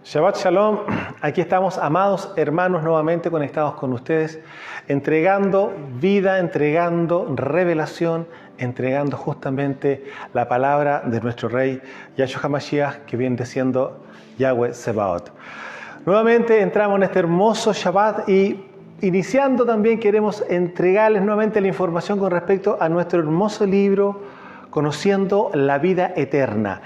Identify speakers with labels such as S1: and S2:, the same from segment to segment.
S1: Shabbat Shalom, aquí estamos, amados hermanos, nuevamente conectados con ustedes, entregando vida, entregando revelación, entregando justamente la palabra de nuestro Rey Yahshua HaMashiach, que viene siendo Yahweh Sebaot. Nuevamente entramos en este hermoso Shabbat y iniciando también queremos entregarles nuevamente la información con respecto a nuestro hermoso libro, Conociendo la Vida Eterna.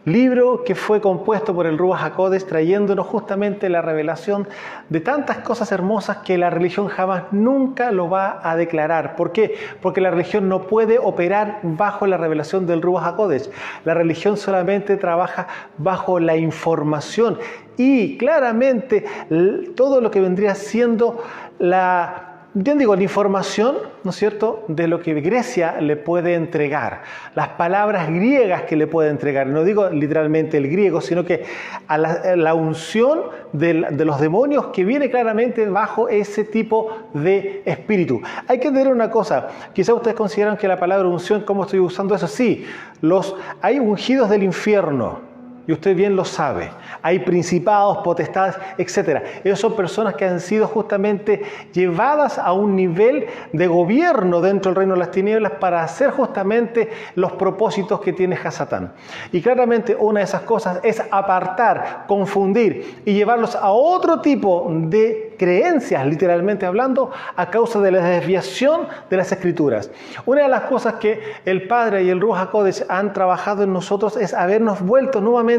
S1: Libro que fue compuesto por el Ruach HaKodesh, trayéndonos justamente la revelación de tantas cosas hermosas que la religión jamás nunca lo va a declarar. ¿Por qué? Porque la religión no puede operar bajo la revelación del Ruach HaKodesh. La religión solamente trabaja bajo la información y claramente todo lo que vendría siendo la información, ¿no es cierto?, de lo que Grecia le puede entregar, las palabras griegas que le puede entregar. No digo literalmente el griego, sino que a la unción de los demonios que viene claramente bajo ese tipo de espíritu. Hay que entender una cosa, quizás ustedes consideran que la palabra unción, ¿cómo estoy usando eso? Sí, hay ungidos del infierno. Y usted bien lo sabe. Hay principados, potestades, etc. Esas son personas que han sido justamente llevadas a un nivel de gobierno dentro del reino de las tinieblas para hacer justamente los propósitos que tiene Hasatán. Y claramente una de esas cosas es apartar, confundir y llevarlos a otro tipo de creencias, literalmente hablando, a causa de la desviación de las Escrituras. Una de las cosas que el Padre y el Ruach HaKodesh han trabajado en nosotros es habernos vuelto nuevamente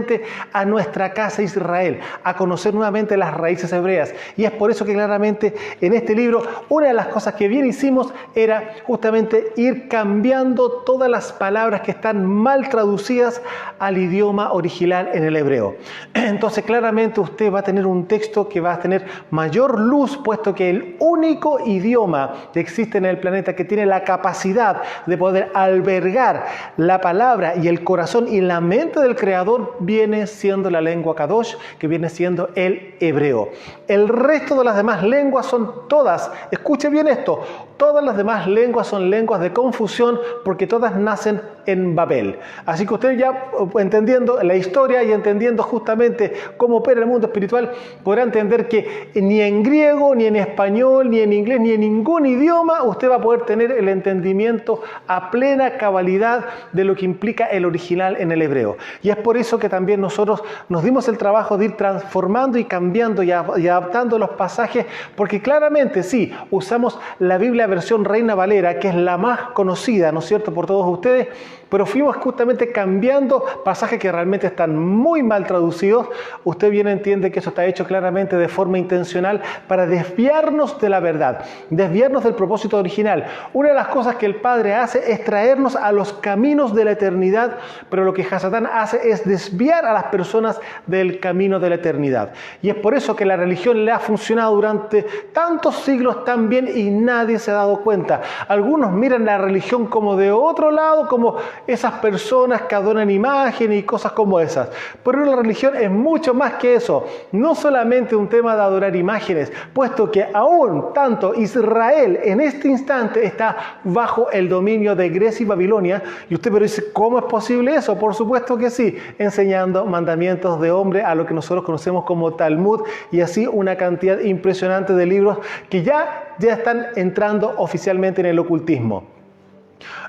S1: a nuestra casa Israel, a conocer nuevamente las raíces hebreas. Y es por eso que claramente en este libro una de las cosas que bien hicimos era justamente ir cambiando todas las palabras que están mal traducidas al idioma original en el hebreo. Entonces claramente usted va a tener un texto que va a tener mayor luz, puesto que el único idioma que existe en el planeta que tiene la capacidad de poder albergar la palabra y el corazón y la mente del Creador viene siendo la lengua Kadosh, que viene siendo el hebreo. El resto de las demás lenguas son todas, escuche bien esto, todas las demás lenguas son lenguas de confusión porque todas nacen en Babel. Así que usted ya entendiendo la historia y entendiendo justamente cómo opera el mundo espiritual, podrá entender que ni en griego, ni en español, ni en inglés, ni en ningún idioma usted va a poder tener el entendimiento a plena cabalidad de lo que implica el original en el hebreo. Y es por eso que también nosotros nos dimos el trabajo de ir transformando y cambiando y adaptando los pasajes, porque claramente sí, usamos la Biblia versión Reina Valera, que es la más conocida, ¿no es cierto?, por todos ustedes, pero fuimos justamente cambiando pasajes que realmente están muy mal traducidos. Usted bien entiende que eso está hecho claramente de forma intencional para desviarnos de la verdad, desviarnos del propósito original. Una de las cosas que el Padre hace es traernos a los caminos de la eternidad, pero lo que Hasatán hace es desviar a las personas del camino de la eternidad. Y es por eso que la religión le ha funcionado durante tantos siglos tan bien y nadie se ha dado cuenta. Algunos miran la religión como de otro lado, como esas personas que adoran imágenes y cosas como esas. Pero la religión es mucho más que eso. No solamente un tema de adorar imágenes, puesto que aún tanto Israel en este instante está bajo el dominio de Grecia y Babilonia. Y usted pero dice, ¿cómo es posible eso? Por supuesto que sí, enseñando mandamientos de hombre a lo que nosotros conocemos como Talmud y así una cantidad impresionante de libros que ya están entrando oficialmente en el ocultismo.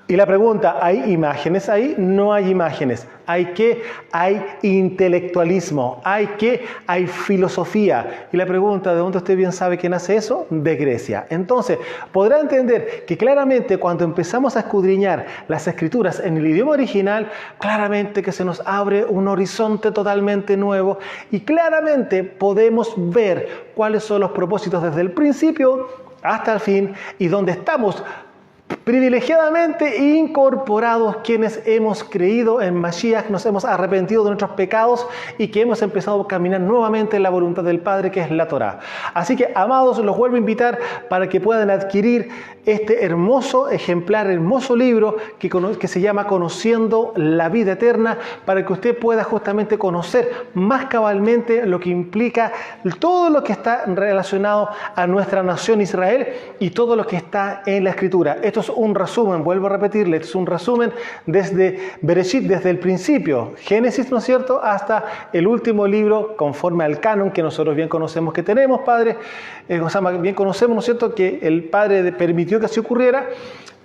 S1: Y la pregunta, ¿hay imágenes ahí? No hay imágenes. Hay intelectualismo, hay filosofía. Y la pregunta, ¿de dónde usted bien sabe que nace eso? De Grecia. Entonces, podrá entender que claramente cuando empezamos a escudriñar las escrituras en el idioma original, claramente que se nos abre un horizonte totalmente nuevo y claramente podemos ver cuáles son los propósitos desde el principio hasta el fin y dónde estamos privilegiadamente incorporados quienes hemos creído en Mashiach, nos hemos arrepentido de nuestros pecados y que hemos empezado a caminar nuevamente en la voluntad del Padre, que es la Torá. Así que, amados, los vuelvo a invitar para que puedan adquirir este hermoso ejemplar, hermoso libro que se llama Conociendo la Vida Eterna, para que usted pueda justamente conocer más cabalmente lo que implica todo lo que está relacionado a nuestra nación Israel y todo lo que está en la Escritura. Esto es un resumen, vuelvo a repetirle, es un resumen desde Bereshit, desde el principio, Génesis, ¿no es cierto?, hasta el último libro, conforme al canon que nosotros bien conocemos que tenemos, Padre, bien conocemos, ¿no es cierto?, que el Padre permitió que así ocurriera,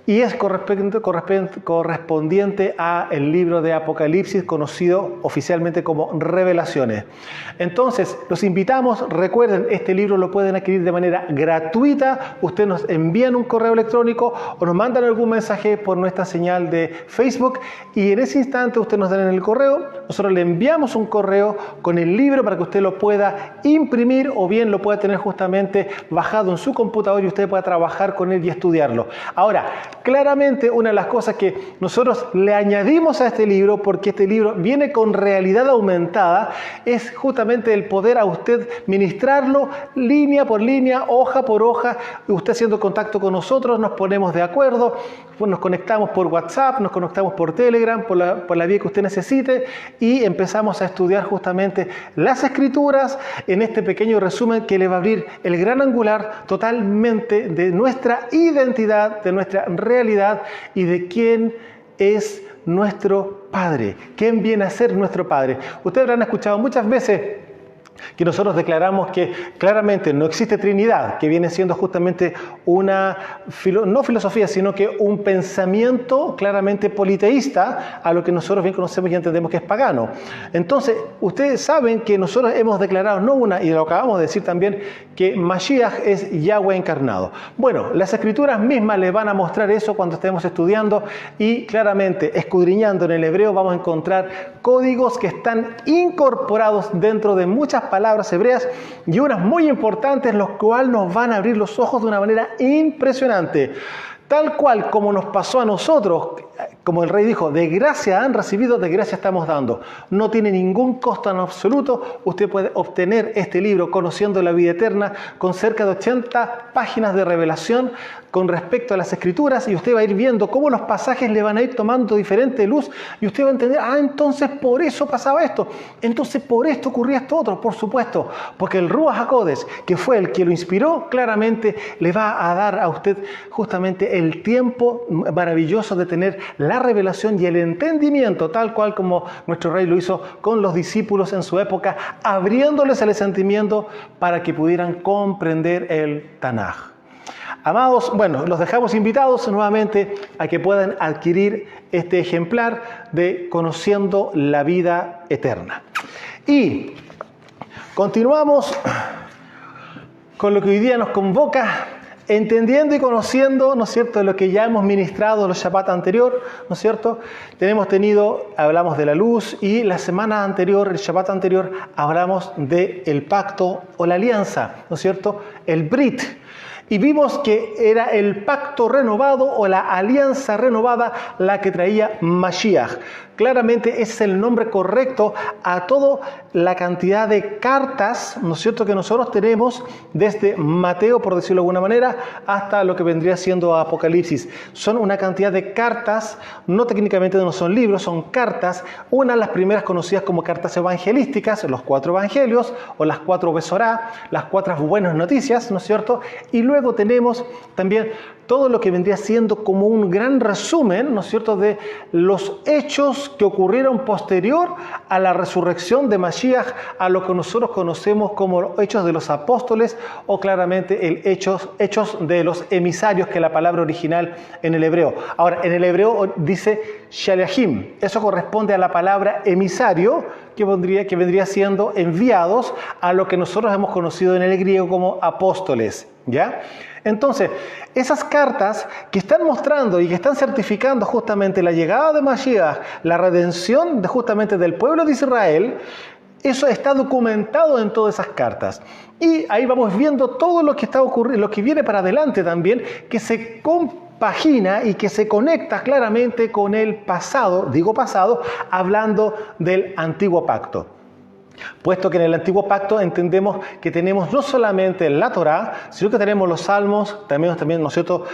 S1: y es correspondiente al libro de Apocalipsis, conocido oficialmente como Revelaciones. Entonces, los invitamos, recuerden, este libro lo pueden adquirir de manera gratuita. Ustedes nos envían un correo electrónico o nos mandan algún mensaje por nuestra señal de Facebook, y en ese instante ustedes nos dan en el correo, nosotros le enviamos un correo con el libro para que usted lo pueda imprimir o bien lo pueda tener justamente bajado en su computador y usted pueda trabajar con él y estudiarlo. Ahora, claramente una de las cosas que nosotros le añadimos a este libro, porque este libro viene con realidad aumentada, es justamente el poder a usted ministrarlo línea por línea, hoja por hoja, usted haciendo contacto con nosotros, nos ponemos de acuerdo, nos conectamos por WhatsApp, nos conectamos por Telegram, por la vía que usted necesite, y empezamos a estudiar justamente las Escrituras en este pequeño resumen que le va a abrir el gran angular totalmente de nuestra identidad, de nuestra realidad y de quién es nuestro Padre, quién viene a ser nuestro Padre. Ustedes habrán escuchado muchas veces que nosotros declaramos que claramente no existe Trinidad, que viene siendo justamente una, no filosofía, sino que un pensamiento claramente politeísta, a lo que nosotros bien conocemos y entendemos que es pagano. Entonces, ustedes saben que nosotros hemos declarado, no una, y lo acabamos de decir también, que Mashiach es Yahweh encarnado. Bueno, las Escrituras mismas les van a mostrar eso cuando estemos estudiando, y claramente, escudriñando en el hebreo, vamos a encontrar códigos que están incorporados dentro de muchas palabras hebreas, y unas muy importantes, los cuales nos van a abrir los ojos de una manera impresionante. Tal cual como nos pasó a nosotros, como el rey dijo, de gracia han recibido, de gracia estamos dando. No tiene ningún costo en absoluto. Usted puede obtener este libro, Conociendo la Vida Eterna, con cerca de 80 páginas de revelación con respecto a las Escrituras, y usted va a ir viendo cómo los pasajes le van a ir tomando diferente luz, y usted va a entender, entonces por eso pasaba esto, entonces por esto ocurría esto otro, por supuesto, porque el Ruach HaKodesh, que fue el que lo inspiró, claramente le va a dar a usted justamente el tiempo maravilloso de tener la revelación y el entendimiento, tal cual como nuestro rey lo hizo con los discípulos en su época, abriéndoles el sentimiento para que pudieran comprender el Tanaj. Amados, bueno, los dejamos invitados nuevamente a que puedan adquirir este ejemplar de Conociendo la Vida Eterna. Y continuamos con lo que hoy día nos convoca, entendiendo y conociendo, ¿no es cierto?, lo que ya hemos ministrado los Shabbat anterior, ¿no es cierto? Hablamos de la luz, y la semana anterior, el Shabbat anterior, hablamos del pacto o la alianza, ¿no es cierto?, el Brit. Y vimos que era el pacto renovado o la alianza renovada la que traía Mashiach. Claramente ese es el nombre correcto a toda la cantidad de cartas, ¿no es cierto?, que nosotros tenemos desde Mateo, por decirlo de alguna manera, hasta lo que vendría siendo Apocalipsis. Son una cantidad de cartas, no técnicamente no son libros, son cartas. Una de las primeras conocidas como cartas evangelísticas, los 4 evangelios o las 4 Besorá, las 4 buenas noticias, ¿no es cierto? Y luego tenemos también todo lo que vendría siendo como un gran resumen, ¿no es cierto?, de los hechos que ocurrieron posterior a la resurrección de Mashiach, a lo que nosotros conocemos como hechos de los apóstoles, o claramente el hechos de los emisarios, que es la palabra original en el hebreo. Ahora, en el hebreo dice Shaliachim, eso corresponde a la palabra emisario, que vendría siendo enviados, a lo que nosotros hemos conocido en el griego como apóstoles, ¿ya? Entonces, esas cartas que están mostrando y que están certificando justamente la llegada de Mashiach, la redención justamente del pueblo de Israel, eso está documentado en todas esas cartas. Y ahí vamos viendo todo lo que está ocurriendo, lo que viene para adelante también, que se compagina y que se conecta claramente con el pasado, hablando del antiguo pacto. Puesto que en el Antiguo Pacto entendemos que tenemos no solamente la Torá, sino que tenemos los Salmos, también ¿no es cierto?,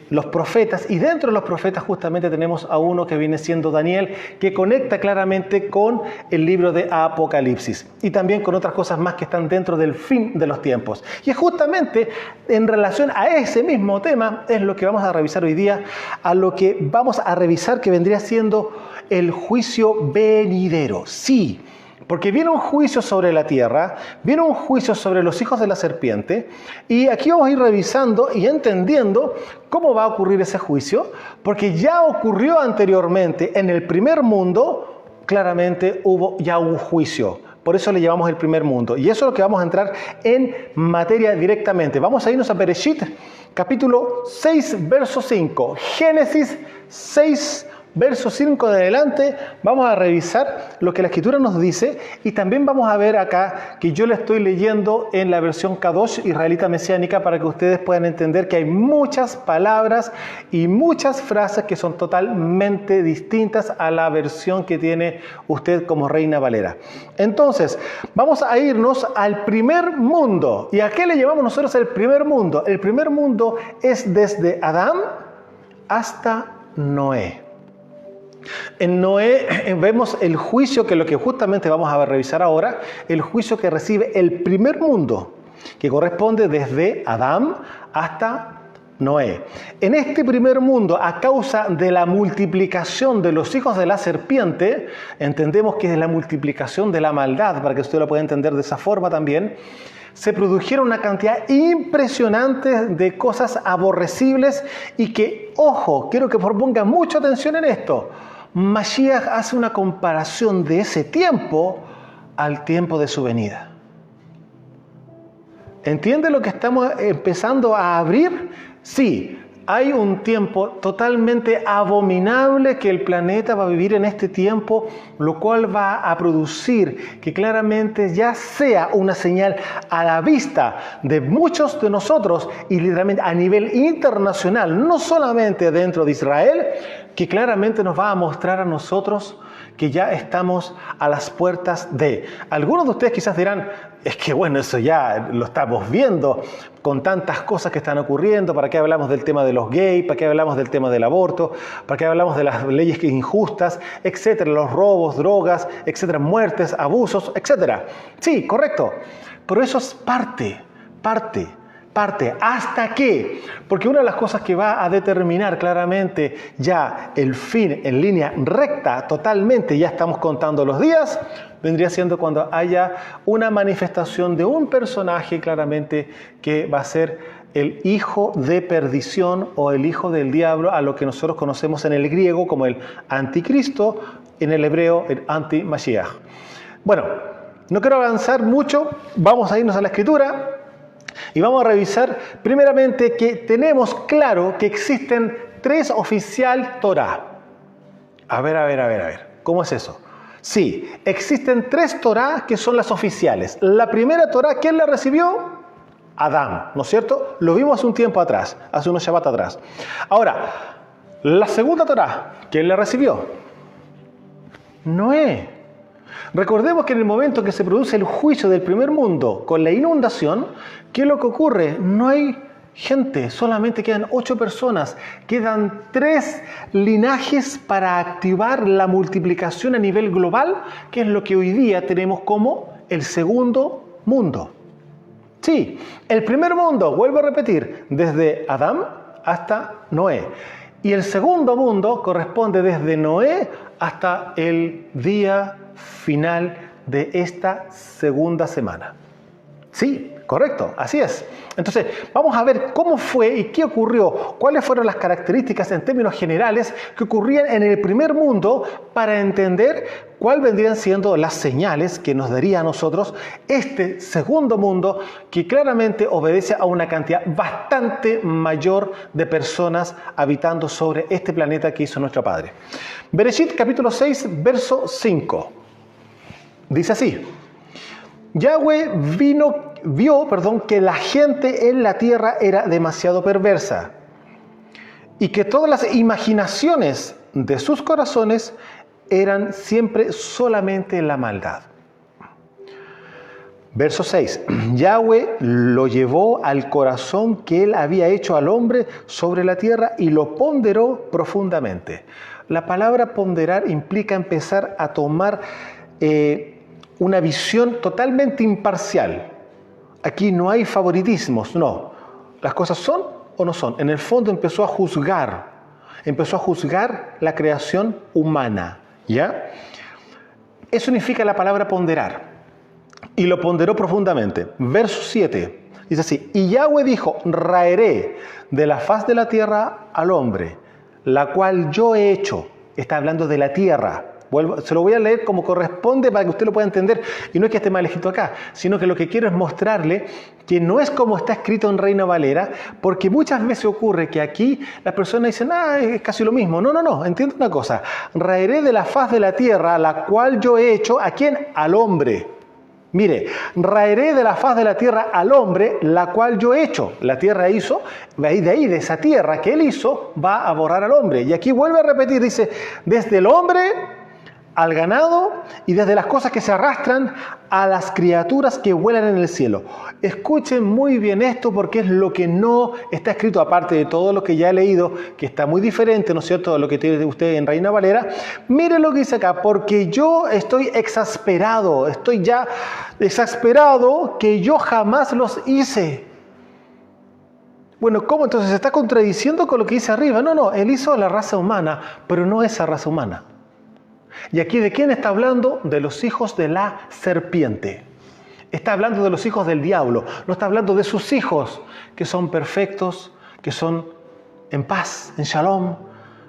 S1: los profetas, y dentro de los profetas justamente tenemos a uno que viene siendo Daniel, que conecta claramente con el libro de Apocalipsis, y también con otras cosas más que están dentro del fin de los tiempos. Y es justamente en relación a ese mismo tema, es lo que vamos a revisar hoy día, a lo que vamos a revisar que vendría siendo el juicio venidero. Sí, porque viene un juicio sobre la tierra, viene un juicio sobre los hijos de la serpiente, y aquí vamos a ir revisando y entendiendo cómo va a ocurrir ese juicio, porque ya ocurrió anteriormente en el primer mundo, claramente hubo ya un juicio. Por eso le llamamos el primer mundo. Y eso es lo que vamos a entrar en materia directamente. Vamos a irnos a Bereshit, capítulo 6, verso 5. Génesis 6, verso 5 de adelante, vamos a revisar lo que la Escritura nos dice, y también vamos a ver acá que yo le estoy leyendo en la versión Kadosh israelita mesiánica para que ustedes puedan entender que hay muchas palabras y muchas frases que son totalmente distintas a la versión que tiene usted como Reina Valera. Entonces, vamos a irnos al primer mundo. ¿Y a qué le llamamos nosotros el primer mundo? El primer mundo es desde Adán hasta Noé. En Noé vemos el juicio, que es lo que justamente vamos a revisar ahora, el juicio que recibe el primer mundo, que corresponde desde Adán hasta Noé. En este primer mundo, a causa de la multiplicación de los hijos de la serpiente, entendemos que es la multiplicación de la maldad, para que usted lo pueda entender de esa forma también, se produjeron una cantidad impresionante de cosas aborrecibles y que, ojo, quiero que pongan mucha atención en esto. Mashiach hace una comparación de ese tiempo al tiempo de su venida. ¿Entiende lo que estamos empezando a abrir? Sí, hay un tiempo totalmente abominable que el planeta va a vivir en este tiempo, lo cual va a producir que claramente ya sea una señal a la vista de muchos de nosotros y literalmente a nivel internacional, no solamente dentro de Israel, que claramente nos va a mostrar a nosotros que ya estamos a las puertas de. Algunos de ustedes quizás dirán, es que bueno, eso ya lo estamos viendo con tantas cosas que están ocurriendo. ¿Para qué hablamos del tema de los gays? ¿Para qué hablamos del tema del aborto? ¿Para qué hablamos de las leyes injustas? Etcétera, los robos, drogas, etcétera, muertes, abusos, etcétera. Sí, correcto. Pero eso es parte. ¿Hasta qué? Porque una de las cosas que va a determinar claramente ya el fin en línea recta, totalmente, ya estamos contando los días, vendría siendo cuando haya una manifestación de un personaje claramente que va a ser el hijo de perdición o el hijo del diablo, a lo que nosotros conocemos en el griego como el anticristo, en el hebreo el anti-Mashiach. Bueno, no quiero avanzar mucho, vamos a irnos a la Escritura. Y vamos a revisar primeramente que tenemos claro que existen tres oficial Torá. A ver. ¿Cómo es eso? Sí, existen tres Torá que son las oficiales. La primera Torá, ¿quién la recibió? Adán, ¿no es cierto? Lo vimos hace un tiempo atrás, hace unos Shabbat atrás. Ahora, la segunda Torá, ¿quién la recibió? Noé. Recordemos que en el momento que se produce el juicio del primer mundo con la inundación, ¿qué es lo que ocurre? No hay gente, solamente quedan 8 personas, quedan 3 linajes para activar la multiplicación a nivel global, que es lo que hoy día tenemos como el segundo mundo. Sí, el primer mundo, vuelvo a repetir, desde Adán hasta Noé. Y el segundo mundo corresponde desde Noé hasta el día final de esta segunda semana. Sí, correcto, así es. Entonces, vamos a ver cómo fue y qué ocurrió, cuáles fueron las características en términos generales que ocurrían en el primer mundo para entender cuáles vendrían siendo las señales que nos daría a nosotros este segundo mundo que claramente obedece a una cantidad bastante mayor de personas habitando sobre este planeta que hizo nuestro Padre. Bereshit capítulo 6, verso 5. Dice así: Yahweh vio que la gente en la tierra era demasiado perversa y que todas las imaginaciones de sus corazones eran siempre solamente la maldad. Verso 6. Yahweh lo llevó al corazón que él había hecho al hombre sobre la tierra y lo ponderó profundamente. La palabra ponderar implica empezar a tomar una visión totalmente imparcial. Aquí no hay favoritismos, no. Las cosas son o no son. En el fondo empezó a juzgar la creación humana, ¿ya? Eso significa la palabra ponderar. Y lo ponderó profundamente. Verso 7, dice así, y Yahweh dijo, raeré de la faz de la tierra al hombre, la cual yo he hecho. Está hablando de la tierra. Se lo voy a leer como corresponde para que usted lo pueda entender. Y no es que esté mal escrito acá, sino que lo que quiero es mostrarle que no es como está escrito en Reina Valera, porque muchas veces ocurre que aquí las personas dicen, es casi lo mismo. No, entiende una cosa. Raeré de la faz de la tierra, la cual yo he hecho, ¿a quién? Al hombre. Mire, raeré de la faz de la tierra al hombre, la cual yo he hecho. La tierra hizo, de esa tierra que él hizo, va a borrar al hombre. Y aquí vuelve a repetir, dice, desde el hombre al ganado y desde las cosas que se arrastran a las criaturas que vuelan en el cielo. Escuchen muy bien esto porque es lo que no está escrito, aparte de todo lo que ya he leído, que está muy diferente, ¿no es cierto?, de lo que tiene usted en Reina Valera. Miren lo que dice acá, porque yo estoy ya exasperado que yo jamás los hice. Bueno, ¿cómo entonces se está contradiciendo con lo que dice arriba? No, él hizo a la raza humana, pero no esa raza humana. ¿Y aquí de quién está hablando? De los hijos de la serpiente. Está hablando de los hijos del diablo. No está hablando de sus hijos, que son perfectos, que son en paz, en shalom,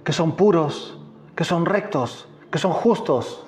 S1: que son puros, que son rectos, que son justos,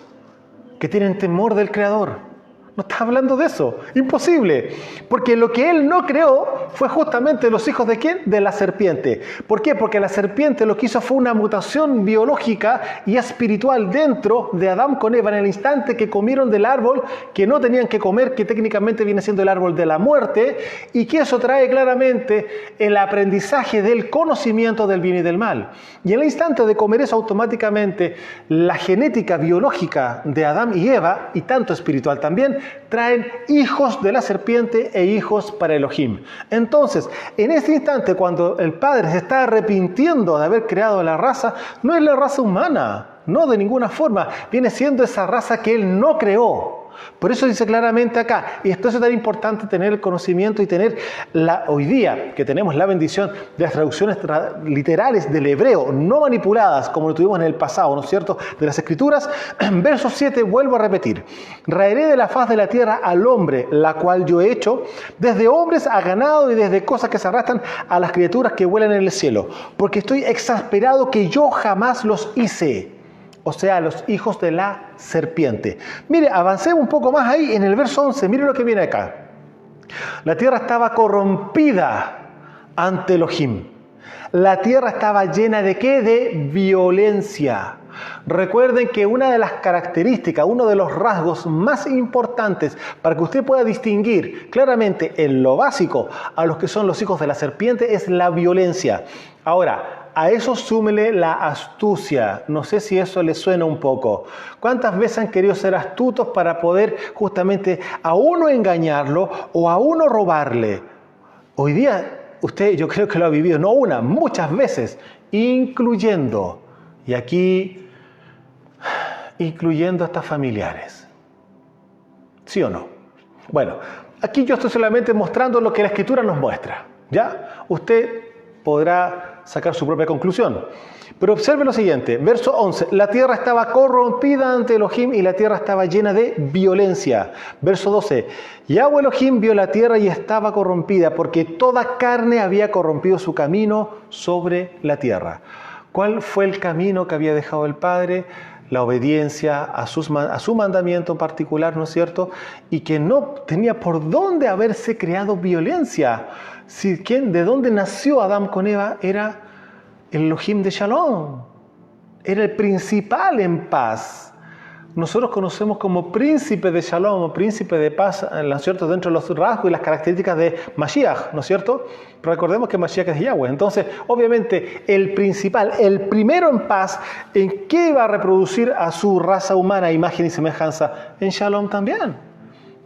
S1: que tienen temor del Creador. No está hablando de eso. Imposible. Porque lo que él no creó fue justamente los hijos ¿de quién? De la serpiente. ¿Por qué? Porque la serpiente lo que hizo fue una mutación biológica y espiritual dentro de Adán con Eva en el instante que comieron del árbol que no tenían que comer, que técnicamente viene siendo el árbol de la muerte, y que eso trae claramente el aprendizaje del conocimiento del bien y del mal. Y en el instante de comer eso, automáticamente la genética biológica de Adán y Eva, y tanto espiritual también, traen hijos de la serpiente e hijos para Elohim. Entonces, en este instante, cuando el Padre se está arrepintiendo de haber creado la raza, no es la raza humana, no de ninguna forma, viene siendo esa raza que Él no creó. Por eso dice claramente acá, y esto es tan importante tener el conocimiento y tener hoy día que tenemos la bendición de las traducciones literales del hebreo, no manipuladas como lo tuvimos en el pasado, ¿no es cierto?, de las Escrituras. Verso 7, vuelvo a repetir, raeré de la faz de la tierra al hombre, la cual yo he hecho, desde hombres a ganado y desde cosas que se arrastran a las criaturas que vuelan en el cielo, porque estoy exasperado que yo jamás los hice. O sea, los hijos de la serpiente. Mire, avancemos un poco más ahí en el verso 11. Mire lo que viene acá. La tierra estaba corrompida ante Elohim. La tierra estaba llena ¿de qué? De violencia. Recuerden que una de las características, uno de los rasgos más importantes para que usted pueda distinguir claramente en lo básico a los que son los hijos de la serpiente es la violencia. Ahora, a eso súmele la astucia. No sé si eso le suena un poco. ¿Cuántas veces han querido ser astutos para poder justamente a uno engañarlo o a uno robarle? Hoy día usted, yo creo que lo ha vivido, no una, muchas veces, incluyendo hasta familiares. ¿Sí o no? Bueno, aquí yo estoy solamente mostrando lo que la Escritura nos muestra. ¿Ya? Usted podrá sacar su propia conclusión. Pero observe lo siguiente, verso 11, la tierra estaba corrompida ante Elohim y la tierra estaba llena de violencia. Verso 12, Yahweh Elohim vio la tierra y estaba corrompida porque toda carne había corrompido su camino sobre la tierra. ¿Cuál fue el camino que había dejado el Padre? La obediencia a su mandamiento en particular, ¿no es cierto? Y que no tenía por dónde haberse creado violencia. ¿De dónde nació Adán con Eva? Era el Elohim de Shalom. Era el principal en paz. Nosotros conocemos como príncipe de Shalom o príncipe de paz, ¿no es cierto?, dentro de los rasgos y las características de Mashiach, ¿no es cierto? Pero recordemos que Mashiach es Yahweh. Entonces, obviamente, el principal, el primero en paz, ¿en qué va a reproducir a su raza humana, imagen y semejanza? En Shalom también,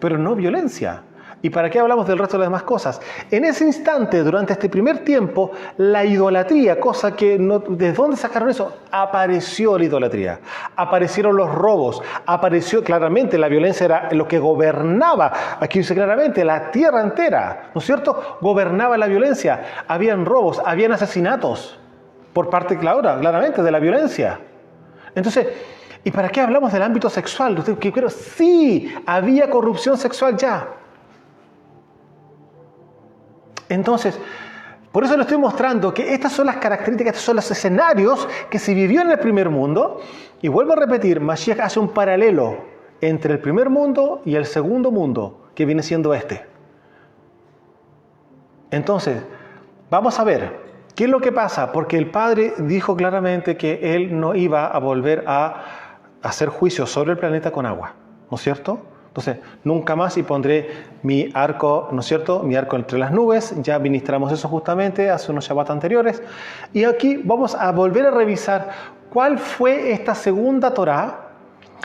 S1: pero no violencia. ¿Y para qué hablamos del resto de las demás cosas? En ese instante, durante este primer tiempo, la idolatría, cosa que no, ¿de dónde sacaron eso? Apareció la idolatría, aparecieron los robos, apareció claramente la violencia, era lo que gobernaba, aquí dice claramente, la tierra entera, ¿no es cierto? Gobernaba la violencia, habían robos, habían asesinatos, por parte, claramente, de la violencia. Entonces, ¿y para qué hablamos del ámbito sexual? Sí, había corrupción sexual ya. Entonces, por eso le estoy mostrando que estas son las características, estos son los escenarios que se vivió en el primer mundo. Y vuelvo a repetir, Mashiach hace un paralelo entre el primer mundo y el segundo mundo, que viene siendo este. Entonces, vamos a ver, ¿qué es lo que pasa? Porque el Padre dijo claramente que Él no iba a volver a hacer juicio sobre el planeta con agua, ¿no es cierto? Entonces, nunca más y pondré mi arco, ¿no es cierto? Mi arco entre las nubes. Ya ministramos eso justamente hace unos Shabbat anteriores. Y aquí vamos a volver a revisar cuál fue esta segunda Torá.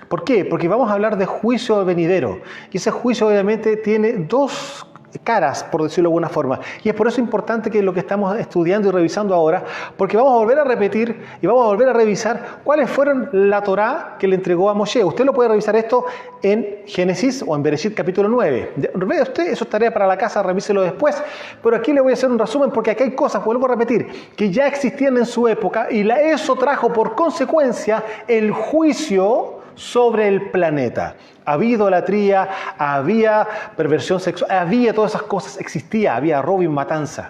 S1: ¿Por qué? Porque vamos a hablar de juicio venidero. Y ese juicio obviamente tiene dos caras, por decirlo de alguna forma. Y es por eso importante que lo que estamos estudiando y revisando ahora, porque vamos a volver a repetir y vamos a volver a revisar cuáles fueron la Torá que le entregó a Moshe. Usted lo puede revisar esto en Génesis o en Bereshit capítulo 9. Vea usted, eso es tarea para la casa, revíselo después. Pero aquí le voy a hacer un resumen porque aquí hay cosas, vuelvo a repetir, que ya existían en su época y eso trajo por consecuencia el juicio sobre el planeta. Había idolatría, había perversión sexual, había todas esas cosas, existía, había robo y matanza.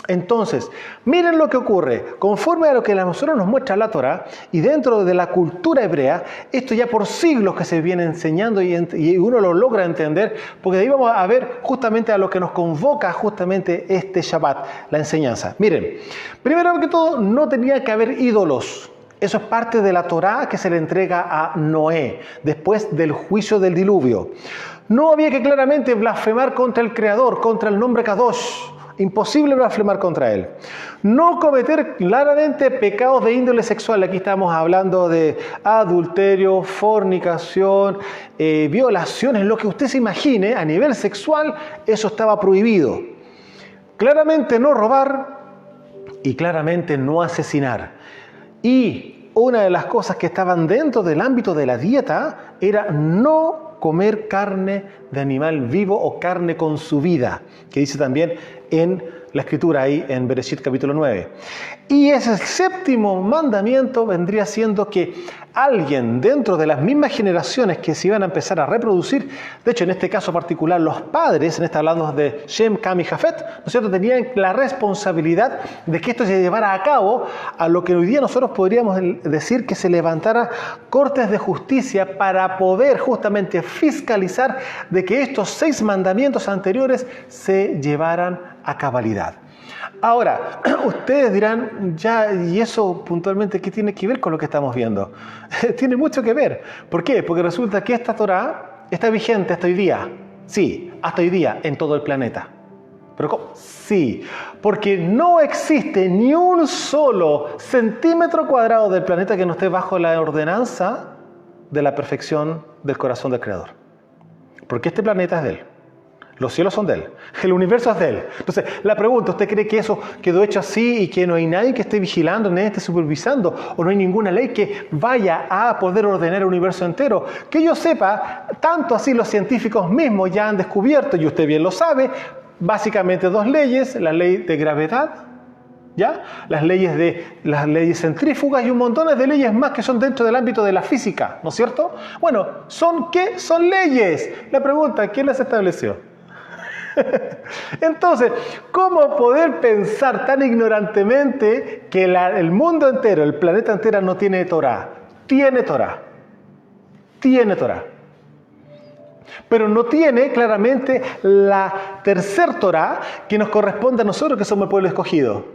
S1: Entonces, miren lo que ocurre. Conforme a lo que a nosotros nos muestra la Torá, y dentro de la cultura hebrea, esto ya por siglos que se viene enseñando y uno lo logra entender, porque de ahí vamos a ver justamente a lo que nos convoca justamente este Shabbat, la enseñanza. Miren, primero que todo, no tenía que haber ídolos. Eso es parte de la Torá que se le entrega a Noé, después del juicio del diluvio. No había que claramente blasfemar contra el Creador, contra el nombre Kadosh. Imposible blasfemar contra él. No cometer claramente pecados de índole sexual. Aquí estamos hablando de adulterio, fornicación, violaciones, lo que usted se imagine a nivel sexual, eso estaba prohibido. Claramente no robar y claramente no asesinar. Y una de las cosas que estaban dentro del ámbito de la dieta era no comer carne de animal vivo o carne con su vida, que dice también en la escritura ahí en Bereshit capítulo 9. Y ese séptimo mandamiento vendría siendo que alguien dentro de las mismas generaciones que se iban a empezar a reproducir, de hecho en este caso particular los padres, en este hablando de Shem, Cam y Jafet, ¿no es cierto?, tenían la responsabilidad de que esto se llevara a cabo a lo que hoy día nosotros podríamos decir que se levantara cortes de justicia para poder justamente fiscalizar de que estos 6 mandamientos anteriores se llevaran a cabalidad. Ahora, ustedes dirán, ya, ¿y eso puntualmente qué tiene que ver con lo que estamos viendo? Tiene mucho que ver. ¿Por qué? Porque resulta que esta Torá está vigente hasta hoy día. Sí, hasta hoy día en todo el planeta. ¿Pero cómo? Sí, porque no existe ni un solo centímetro cuadrado del planeta que no esté bajo la ordenanza de la perfección del corazón del Creador. Porque este planeta es de Él. Los cielos son de Él. El universo es de Él. Entonces, la pregunta, ¿usted cree que eso quedó hecho así y que no hay nadie que esté vigilando, nadie esté supervisando, o no hay ninguna ley que vaya a poder ordenar el universo entero? Que yo sepa, tanto así los científicos mismos ya han descubierto, y usted bien lo sabe, básicamente 2 leyes, la ley de gravedad, ¿ya? Las leyes centrífugas y un montón de leyes más que son dentro del ámbito de la física, ¿no es cierto? Bueno, ¿son qué? Son leyes. La pregunta, ¿quién las estableció? Entonces, ¿cómo poder pensar tan ignorantemente que el mundo entero, el planeta entero no tiene Torá? Tiene Torá. Tiene Torá. Pero no tiene claramente la tercer Torá que nos corresponde a nosotros que somos el pueblo escogido.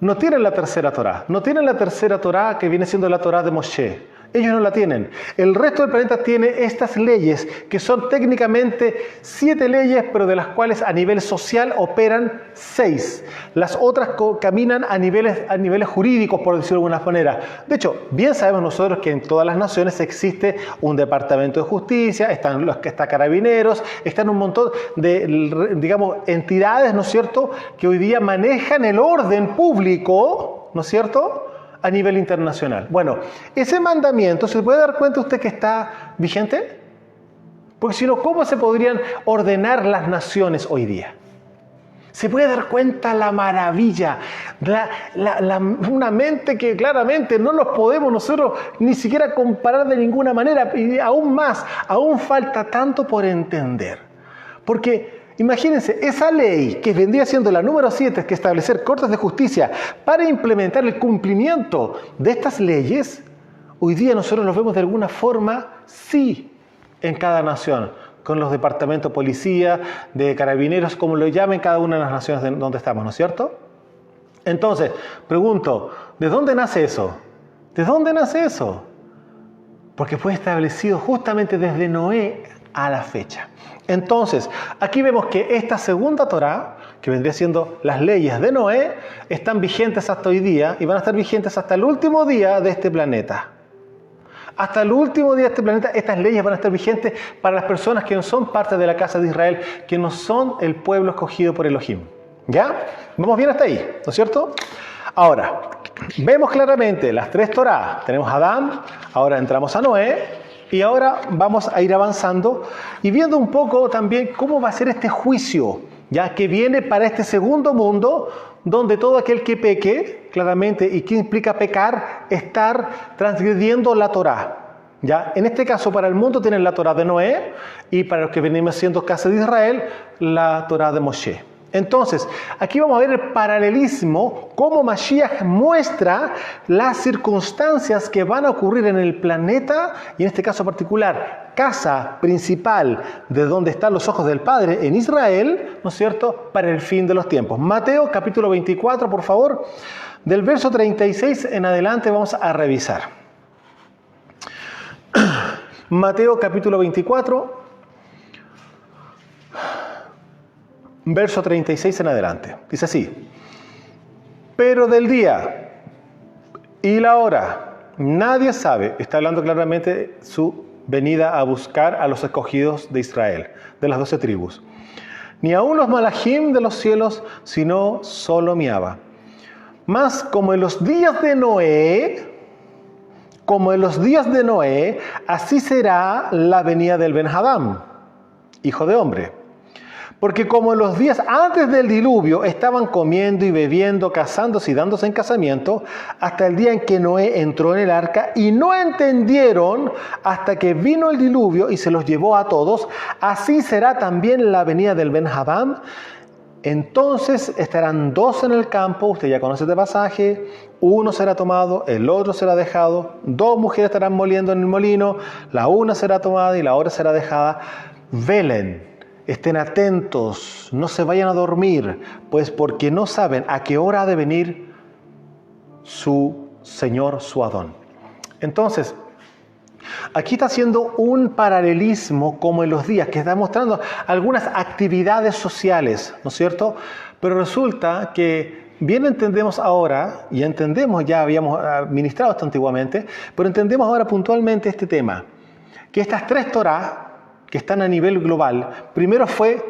S1: No tienen la tercera Torá. No tienen la tercera Torá que viene siendo la Torá de Moshe, Ellos no la tienen. El resto del planeta tiene estas leyes, que son técnicamente 7 leyes, pero de las cuales a nivel social operan 6. Las otras caminan a niveles jurídicos, por decirlo de alguna manera. De hecho, bien sabemos nosotros que en todas las naciones existe un departamento de justicia, está Carabineros, están un montón de, digamos, entidades, ¿no es cierto?, que hoy día manejan el orden público, ¿no es cierto?, a nivel internacional. Bueno, ese mandamiento, ¿se puede dar cuenta usted que está vigente? Porque si no, ¿cómo se podrían ordenar las naciones hoy día? Se puede dar cuenta la maravilla, una mente que claramente no nos podemos nosotros ni siquiera comparar de ninguna manera, y aún más, aún falta tanto por entender. Porque imagínense, esa ley que vendría siendo la número 7, que establecer cortes de justicia para implementar el cumplimiento de estas leyes, hoy día nosotros los vemos de alguna forma, sí, en cada nación, con los departamentos de policía, de carabineros, como lo llamen cada una de las naciones donde estamos, ¿no es cierto? Entonces, pregunto, ¿de dónde nace eso? ¿De dónde nace eso? Porque fue establecido justamente desde Noé a la fecha. Entonces, aquí vemos que esta segunda Torá, que vendría siendo las leyes de Noé, están vigentes hasta hoy día y van a estar vigentes hasta el último día de este planeta. Hasta el último día de este planeta, estas leyes van a estar vigentes para las personas que no son parte de la casa de Israel, que no son el pueblo escogido por Elohim. ¿Ya? ¿Vamos bien hasta ahí? ¿No es cierto? Ahora, vemos claramente las 3 Torá. Tenemos a Adán, ahora entramos a Noé, y ahora vamos a ir avanzando y viendo un poco también cómo va a ser este juicio, ya que viene para este segundo mundo, donde todo aquel que peque, claramente, y que implica pecar, estar transgrediendo la Torá. ¿Ya? En este caso, para el mundo tienen la Torá de Noé, y para los que venimos siendo casa de Israel, la Torá de Moshe. Entonces, aquí vamos a ver el paralelismo, cómo Mashiach muestra las circunstancias que van a ocurrir en el planeta, y en este caso particular, casa principal de donde están los ojos del Padre en Israel, ¿no es cierto?, para el fin de los tiempos. Mateo capítulo 24, por favor, del verso 36 en adelante vamos a revisar. Mateo capítulo 24, verso 36 en adelante. Dice así: pero del día y la hora nadie sabe. Está hablando claramente su venida a buscar a los escogidos de Israel, de las 12 tribus. Ni aun los malajim de los cielos, sino solo mi Abba. Mas como en los días de Noé, así será la venida del Ben-Hadam, hijo de hombre. Porque como en los días antes del diluvio estaban comiendo y bebiendo, casándose y dándose en casamiento, hasta el día en que Noé entró en el arca, y no entendieron hasta que vino el diluvio y se los llevó a todos, así será también la venida del Ben-Hadam. Entonces estarán 2 en el campo, usted ya conoce este pasaje, uno será tomado, el otro será dejado, 2 mujeres estarán moliendo en el molino, la una será tomada y la otra será dejada. Velen. Estén atentos, no se vayan a dormir, pues porque no saben a qué hora ha de venir su Señor, su Adón. Entonces, aquí está haciendo un paralelismo como en los días, que está mostrando algunas actividades sociales, ¿no es cierto? Pero resulta que bien entendemos ahora, y entendemos, ya habíamos ministrado esto antiguamente, pero entendemos ahora puntualmente este tema, que estas 3 Torá, que están a nivel global, primero fue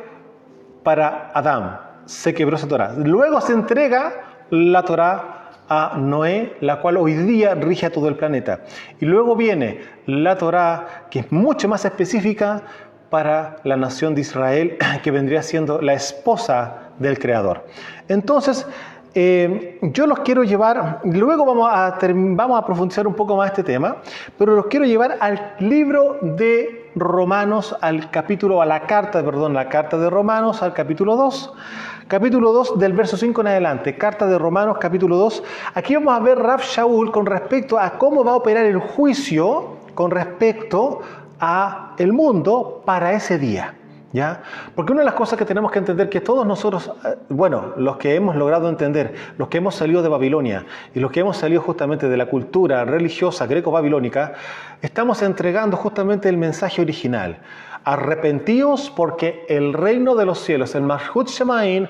S1: para Adán, se quebró esa Torá. Luego se entrega la Torá a Noé, la cual hoy día rige a todo el planeta. Y luego viene la Torá, que es mucho más específica para la nación de Israel, que vendría siendo la esposa del Creador. Entonces, yo los quiero llevar, luego vamos a profundizar un poco más este tema, pero los quiero llevar al libro de Romanos, a la carta de Romanos, al capítulo 2 del verso 5 en adelante, carta de Romanos, capítulo 2. Aquí vamos a ver Rav Shaul con respecto a cómo va a operar el juicio con respecto a el mundo para ese día. ¿Ya? Porque una de las cosas que tenemos que entender que todos nosotros, bueno, los que hemos logrado entender, los que hemos salido de Babilonia y los que hemos salido justamente de la cultura religiosa greco-babilónica, estamos entregando justamente el mensaje original. Arrepentíos porque el reino de los cielos, el Malchut Shemaim,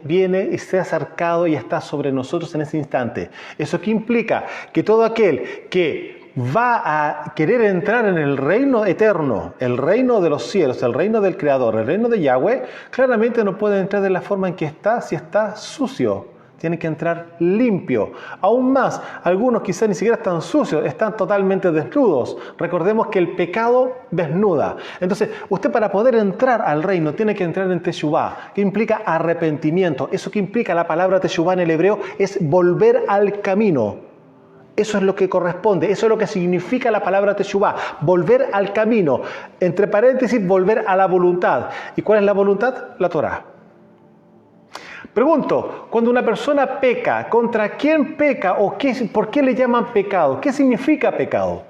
S1: viene y se ha acercado y está sobre nosotros en ese instante. ¿Eso qué implica? Que todo aquel que va a querer entrar en el reino eterno, el reino de los cielos, el reino del Creador, el reino de Yahweh, claramente no puede entrar de la forma en que está si está sucio. Tiene que entrar limpio. Aún más, algunos quizás ni siquiera están sucios, están totalmente desnudos. Recordemos que el pecado desnuda. Entonces, usted para poder entrar al reino tiene que entrar en Teshuvá, que implica arrepentimiento. Eso que implica la palabra Teshuvá en el hebreo es volver al camino. Eso es lo que corresponde, eso es lo que significa la palabra Teshuvá, volver al camino, entre paréntesis, volver a la voluntad. ¿Y cuál es la voluntad? La Torá. Pregunto, cuando una persona peca, ¿contra quién peca o por qué le llaman pecado? ¿Qué significa pecado?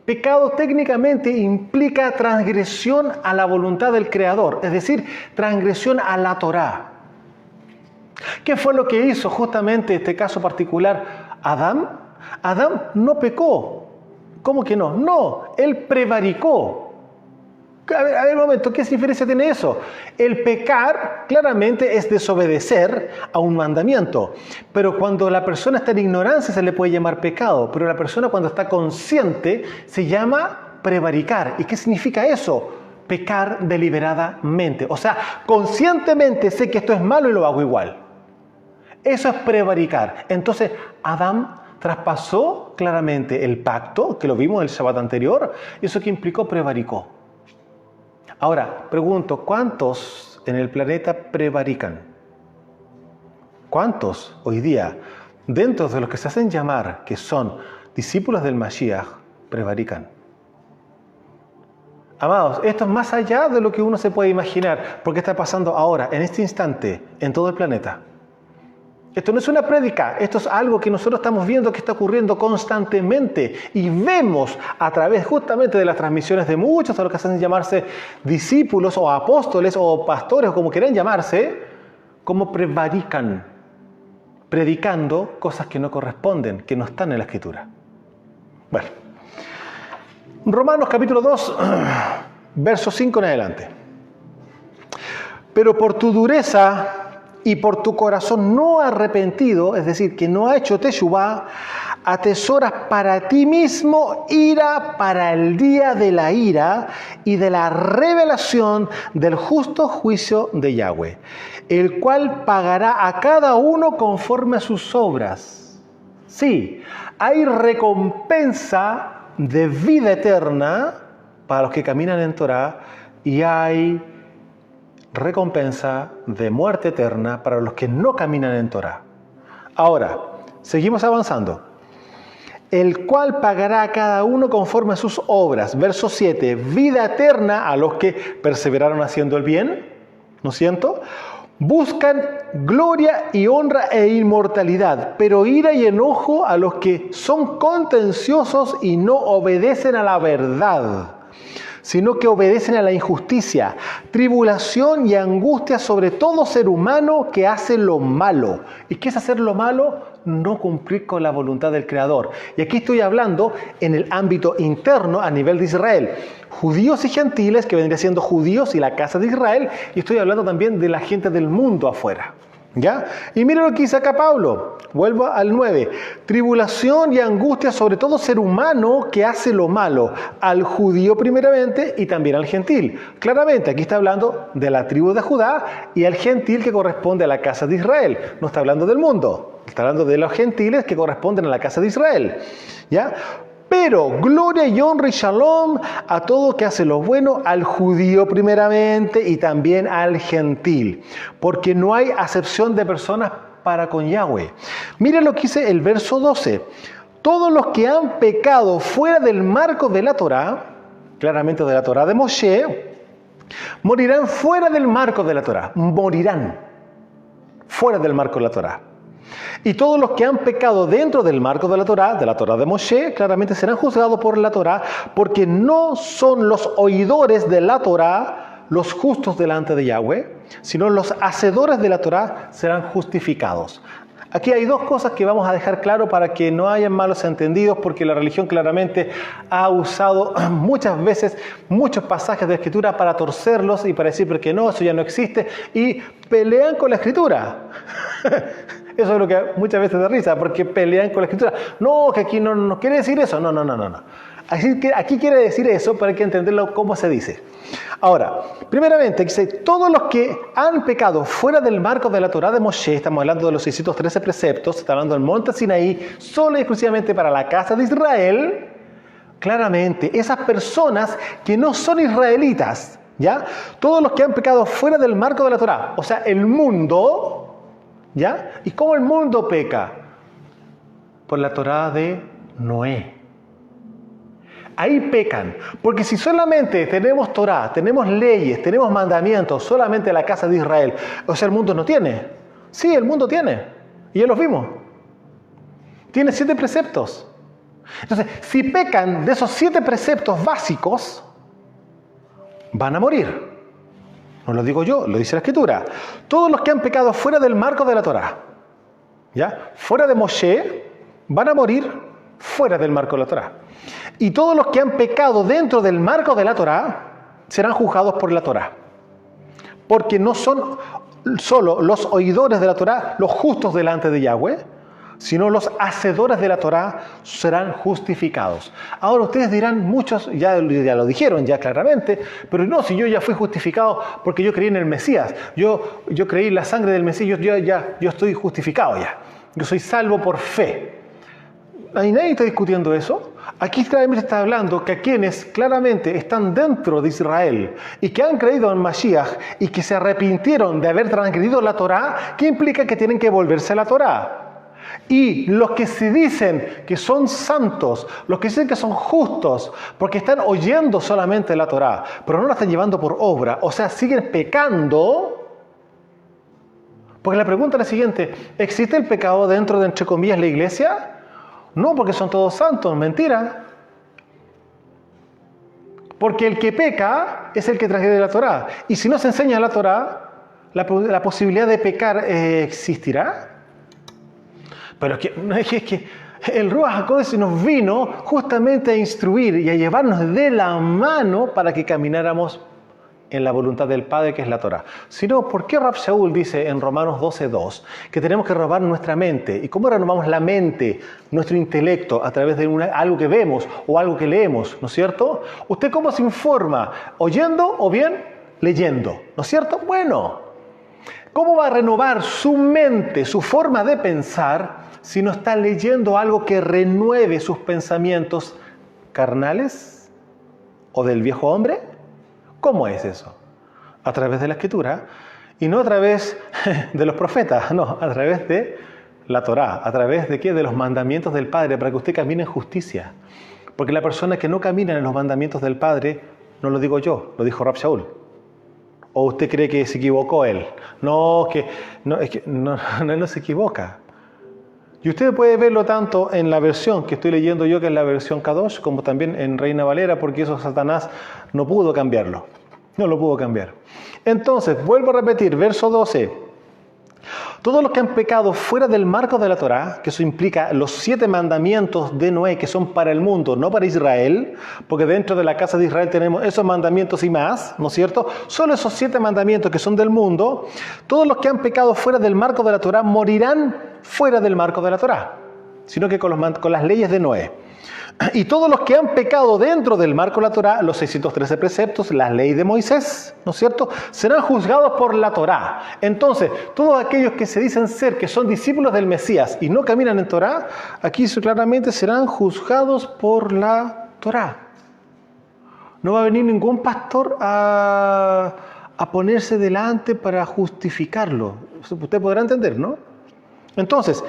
S1: Pecado técnicamente implica transgresión a la voluntad del Creador, es decir, transgresión a la Torá. ¿Qué fue lo que hizo justamente este caso particular Adán? Adán no pecó. ¿Cómo que no? No, él prevaricó. A ver, un momento, ¿qué diferencia tiene eso? El pecar claramente es desobedecer a un mandamiento. Pero cuando la persona está en ignorancia se le puede llamar pecado. Pero la persona cuando está consciente se llama prevaricar. ¿Y qué significa eso? Pecar deliberadamente. O sea, conscientemente sé que esto es malo y lo hago igual. Eso es prevaricar. Entonces, Adán traspasó claramente el pacto, que lo vimos el Shabbat anterior, y eso que implicó prevaricó. Ahora, pregunto, ¿cuántos en el planeta prevarican? ¿Cuántos hoy día, dentro de los que se hacen llamar, que son discípulos del Mashiach, prevarican? Amados, esto es más allá de lo que uno se puede imaginar, porque está pasando ahora, en este instante, en todo el planeta. Esto no es una prédica, esto es algo que nosotros estamos viendo que está ocurriendo constantemente y vemos a través justamente de las transmisiones de muchos a los que hacen llamarse discípulos o apóstoles o pastores o como quieran llamarse, como prevarican, predicando cosas que no corresponden, que no están en la Escritura. Bueno, Romanos capítulo 2, verso 5 en adelante. Pero por tu dureza y por tu corazón no arrepentido, es decir, que no ha hecho teshuvá, atesoras para ti mismo ira para el día de la ira y de la revelación del justo juicio de Yahweh, el cual pagará a cada uno conforme a sus obras. Sí, hay recompensa de vida eterna para los que caminan en Torá y hay recompensa de muerte eterna para los que no caminan en Torá. Ahora, seguimos avanzando. El cual pagará a cada uno conforme a sus obras. Verso 7. Vida eterna a los que perseveraron haciendo el bien. ¿No es cierto? Buscan gloria y honra e inmortalidad, pero ira y enojo a los que son contenciosos y no obedecen a la verdad, sino que obedecen a la injusticia, tribulación y angustia sobre todo ser humano que hace lo malo. ¿Y qué es hacer lo malo? No cumplir con la voluntad del Creador. Y aquí estoy hablando en el ámbito interno a nivel de Israel. Judíos y gentiles, que vendría siendo judíos y la casa de Israel, y estoy hablando también de la gente del mundo afuera. ¿Ya? Y miren lo que dice acá Pablo. Vuelvo al 9. Tribulación y angustia sobre todo ser humano que hace lo malo, al judío primeramente y también al gentil. Claramente aquí está hablando de la tribu de Judá y al gentil que corresponde a la casa de Israel. No está hablando del mundo, está hablando de los gentiles que corresponden a la casa de Israel. ¿Ya? Pero gloria y honra y shalom a todo que hace lo bueno, al judío primeramente y también al gentil, porque no hay acepción de personas para con Yahweh. Miren lo que dice el verso 12. Todos los que han pecado fuera del marco de la Torá, claramente de la Torá de Moshe, morirán fuera del marco de la Torá. Morirán fuera del marco de la Torá. Y todos los que han pecado dentro del marco de la Torá de Moshe, claramente serán juzgados por la Torá, porque no son los oidores de la Torá los justos delante de Yahweh, sino los hacedores de la Torá serán justificados. Aquí hay dos cosas que vamos a dejar claro para que no hayan malos entendidos, porque la religión claramente ha usado muchas veces muchos pasajes de la Escritura para torcerlos y para decir porque no, eso ya no existe, y pelean con la Escritura. Eso es lo que muchas veces da risa, porque pelean con la Escritura. No, que aquí no quiere decir eso. No. Aquí quiere decir eso, pero hay que entenderlo cómo se dice. Ahora, primeramente, dice, todos los que han pecado fuera del marco de la Torá de Moshe, estamos hablando de los 613 preceptos, está hablando del monte Sinaí, solo y exclusivamente para la casa de Israel, claramente, esas personas que no son israelitas, ¿ya? Todos los que han pecado fuera del marco de la Torá, o sea, el mundo, ¿ya? ¿Y cómo el mundo peca? Por la Torá de Noé. Ahí pecan, porque si solamente tenemos Torá, tenemos leyes, tenemos mandamientos, solamente la casa de Israel, o sea, el mundo no tiene. Sí, el mundo tiene, y ya los vimos. Tiene 7 preceptos. Entonces, si pecan de esos 7 preceptos básicos, van a morir. No lo digo yo, lo dice la Escritura. Todos los que han pecado fuera del marco de la Torá, ¿ya? Fuera de Moshe, van a morir fuera del marco de la Torá. Y todos los que han pecado dentro del marco de la Torá serán juzgados por la Torá. Porque no son solo los oidores de la Torá los justos delante de Yahweh, sino los hacedores de la Torá serán justificados. Ahora ustedes dirán, muchos ya lo dijeron ya claramente, pero no, si yo ya fui justificado porque yo creí en el Mesías, yo creí en la sangre del Mesías, yo estoy justificado ya, yo soy salvo por fe. Nadie está discutiendo eso. Aquí claramente está hablando que a quienes claramente están dentro de Israel y que han creído en Mashiach y que se arrepintieron de haber transgredido la Torá, ¿qué implica? Que tienen que volverse a la Torá. Y los que se dicen que son santos, los que dicen que son justos, porque están oyendo solamente la Torá, pero no la están llevando por obra, o sea, siguen pecando. Porque la pregunta es la siguiente: ¿existe el pecado dentro de, entre comillas, la iglesia? No, porque son todos santos, mentira. Porque el que peca es el que transgrede la Torá. Y si no se enseña la Torá, la posibilidad de pecar existirá. Pero es que el Ruach HaKodesh nos vino justamente a instruir y a llevarnos de la mano para que camináramos en la voluntad del Padre, que es la Torá. Si no, ¿por qué Rav Shaul dice en Romanos 12:2 que tenemos que renovar nuestra mente? ¿Y cómo renovamos la mente, nuestro intelecto, a través de algo que vemos o algo que leemos, ¿no es cierto? ¿Usted cómo se informa? ¿Oyendo o bien leyendo? ¿No es cierto? Bueno, ¿cómo va a renovar su mente, su forma de pensar, si no está leyendo algo que renueve sus pensamientos carnales o del viejo hombre? ¿Cómo es eso? A través de la Escritura, y no a través de los profetas, no, a través de la Torá. ¿A través de qué? De los mandamientos del Padre, para que usted camine en justicia. Porque la persona que no camina en los mandamientos del Padre, no lo digo yo, lo dijo Rav Shaul. ¿O usted cree que se equivocó él? No, es que no se equivoca. Y usted puede verlo tanto en la versión que estoy leyendo yo, que es la versión Kadosh, como también en Reina Valera, porque eso Satanás no pudo cambiarlo. No lo pudo cambiar. Entonces, vuelvo a repetir, verso 12. Todos los que han pecado fuera del marco de la Torá, que eso implica los 7 mandamientos de Noé, que son para el mundo, no para Israel, porque dentro de la casa de Israel tenemos esos mandamientos y más, ¿no es cierto? Solo esos 7 mandamientos que son del mundo. Todos los que han pecado fuera del marco de la Torá morirán fuera del marco de la Torá, sino que con las leyes de Noé. Y todos los que han pecado dentro del marco de la Torá, los 613 preceptos, la ley de Moisés, ¿no es cierto?, serán juzgados por la Torá. Entonces, todos aquellos que se dicen ser, que son discípulos del Mesías y no caminan en Torá, aquí claramente serán juzgados por la Torá. No va a venir ningún pastor a ponerse delante para justificarlo. Usted podrá entender, ¿no? Entonces,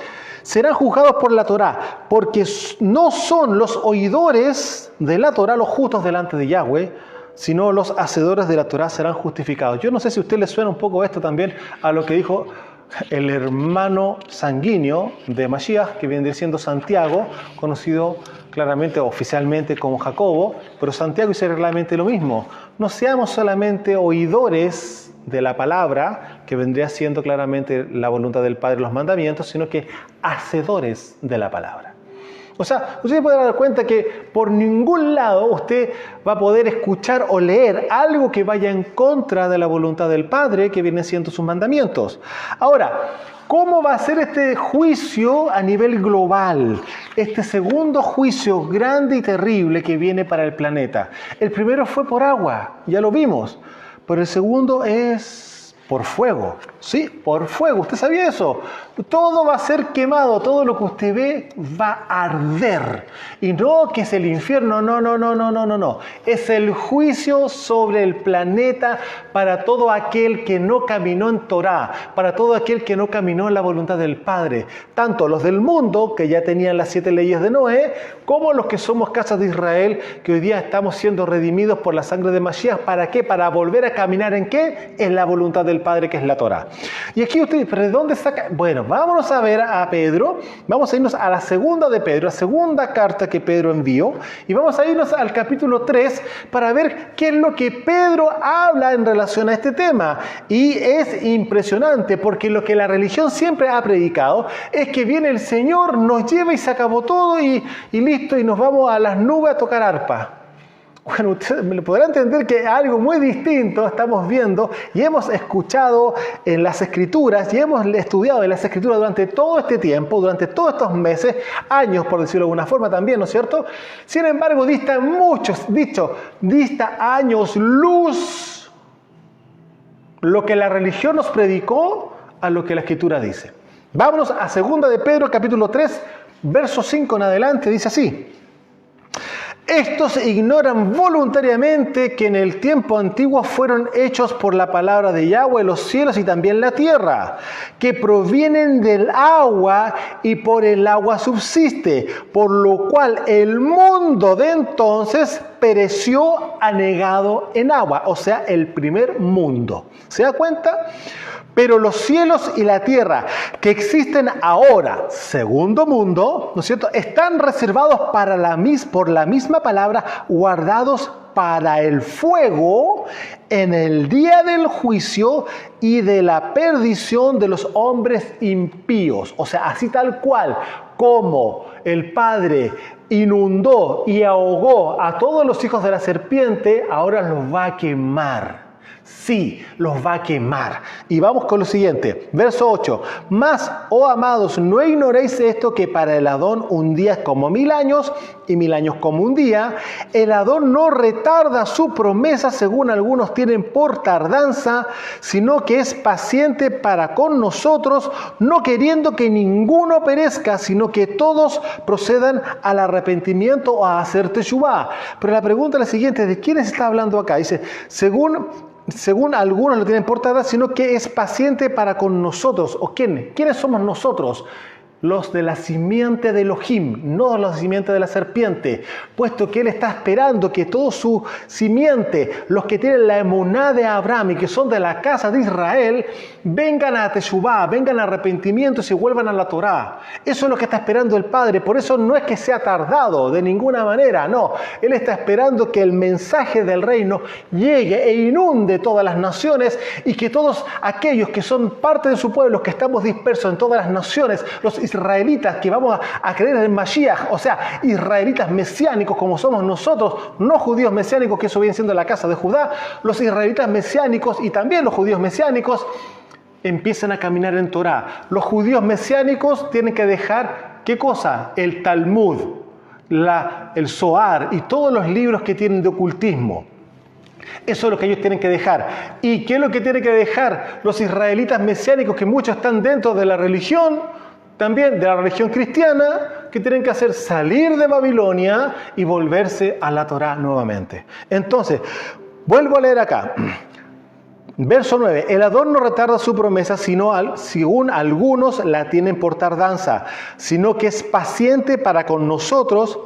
S1: serán juzgados por la Torá, porque no son los oidores de la Torá los justos delante de Yahweh, sino los hacedores de la Torá serán justificados. Yo no sé si a usted le suena un poco esto también a lo que dijo el hermano sanguíneo de Mashiach, que viene siendo Santiago, conocido claramente, oficialmente como Jacobo, pero Santiago dice claramente lo mismo. No seamos solamente oidores de la palabra, que vendría siendo claramente la voluntad del Padre, los mandamientos, sino que hacedores de la palabra. O sea, usted puede dar cuenta que por ningún lado usted va a poder escuchar o leer algo que vaya en contra de la voluntad del Padre, que vienen siendo sus mandamientos. Ahora, ¿cómo va a ser este juicio a nivel global? Este segundo juicio grande y terrible que viene para el planeta. El primero fue por agua, ya lo vimos, pero el segundo es por fuego. Sí, por fuego. ¿Usted sabía eso? Todo va a ser quemado, todo lo que usted ve va a arder. Y no que es el infierno, no. Es el juicio sobre el planeta para todo aquel que no caminó en Torá, para todo aquel que no caminó en la voluntad del Padre. Tanto los del mundo, que ya tenían las 7 leyes de Noé, como los que somos casa de Israel, que hoy día estamos siendo redimidos por la sangre de Mashiach. ¿Para qué? Para volver a caminar ¿en qué? En la voluntad del Padre, que es la Torá. Y aquí usted, ¿pero de dónde saca? Bueno, vámonos a ver a Pedro, vamos a irnos a la segunda de Pedro, la segunda carta que Pedro envió, y vamos a irnos al capítulo 3 para ver qué es lo que Pedro habla en relación a este tema. Y es impresionante, porque lo que la religión siempre ha predicado es que viene el Señor, nos lleva y se acabó todo y listo, y nos vamos a las nubes a tocar arpa. Bueno, usted me lo podrá entender que algo muy distinto estamos viendo y hemos escuchado en las Escrituras y hemos estudiado en las Escrituras durante todo este tiempo, durante todos estos meses, años por decirlo de alguna forma también, ¿no es cierto? Sin embargo, dista años luz lo que la religión nos predicó a lo que la Escritura dice. Vámonos a 2 de Pedro, capítulo 3, verso 5 en adelante, dice así. Estos ignoran voluntariamente que en el tiempo antiguo fueron hechos por la palabra de Yahweh los cielos y también la tierra, que provienen del agua y por el agua subsiste, por lo cual el mundo de entonces pereció anegado en agua, o sea, el primer mundo. ¿Se da cuenta? Pero los cielos y la tierra que existen ahora, segundo mundo, ¿no es cierto?, están reservados por la misma palabra, guardados para el fuego en el día del juicio y de la perdición de los hombres impíos. O sea, así tal cual como el Padre inundó y ahogó a todos los hijos de la serpiente, ahora los va a quemar. Sí, los va a quemar. Y vamos con lo siguiente, verso 8. Mas, oh amados, no ignoréis esto, que para el Adón un día es como 1000 años y 1000 años como un día. El Adón no retarda su promesa, según algunos tienen por tardanza, sino que es paciente para con nosotros, no queriendo que ninguno perezca, sino que todos procedan al arrepentimiento o a hacer teshuvá. Pero la pregunta es la siguiente, ¿de quién está hablando acá? Dice, según algunos lo tienen por tardanza, sino que es paciente para con nosotros. ¿O quién? ¿Quiénes somos nosotros? Los de la simiente de Elohim, no la simiente de la serpiente, puesto que Él está esperando que todo su simiente, los que tienen la emuná de Abraham y que son de la casa de Israel, vengan a Teshuvá, vengan a arrepentimiento y se vuelvan a la Torá. Eso es lo que está esperando el Padre, por eso no es que sea tardado de ninguna manera, no. Él está esperando que el mensaje del reino llegue e inunde todas las naciones y que todos aquellos que son parte de su pueblo, que estamos dispersos en todas las naciones, los israelitas que vamos a creer en Mashiach, o sea, israelitas mesiánicos como somos nosotros, no judíos mesiánicos, que eso viene siendo la casa de Judá, los israelitas mesiánicos y también los judíos mesiánicos empiezan a caminar en Torá. Los judíos mesiánicos tienen que dejar, ¿qué cosa? El Talmud, el Zohar y todos los libros que tienen de ocultismo. Eso es lo que ellos tienen que dejar. ¿Y qué es lo que tienen que dejar los israelitas mesiánicos, que muchos están dentro de la religión, también de la religión cristiana, que tienen que hacer? Salir de Babilonia y volverse a la Torá nuevamente. Entonces, vuelvo a leer acá. Verso 9. El Adón no retarda su promesa, según algunos la tienen por tardanza, sino que es paciente para con nosotros,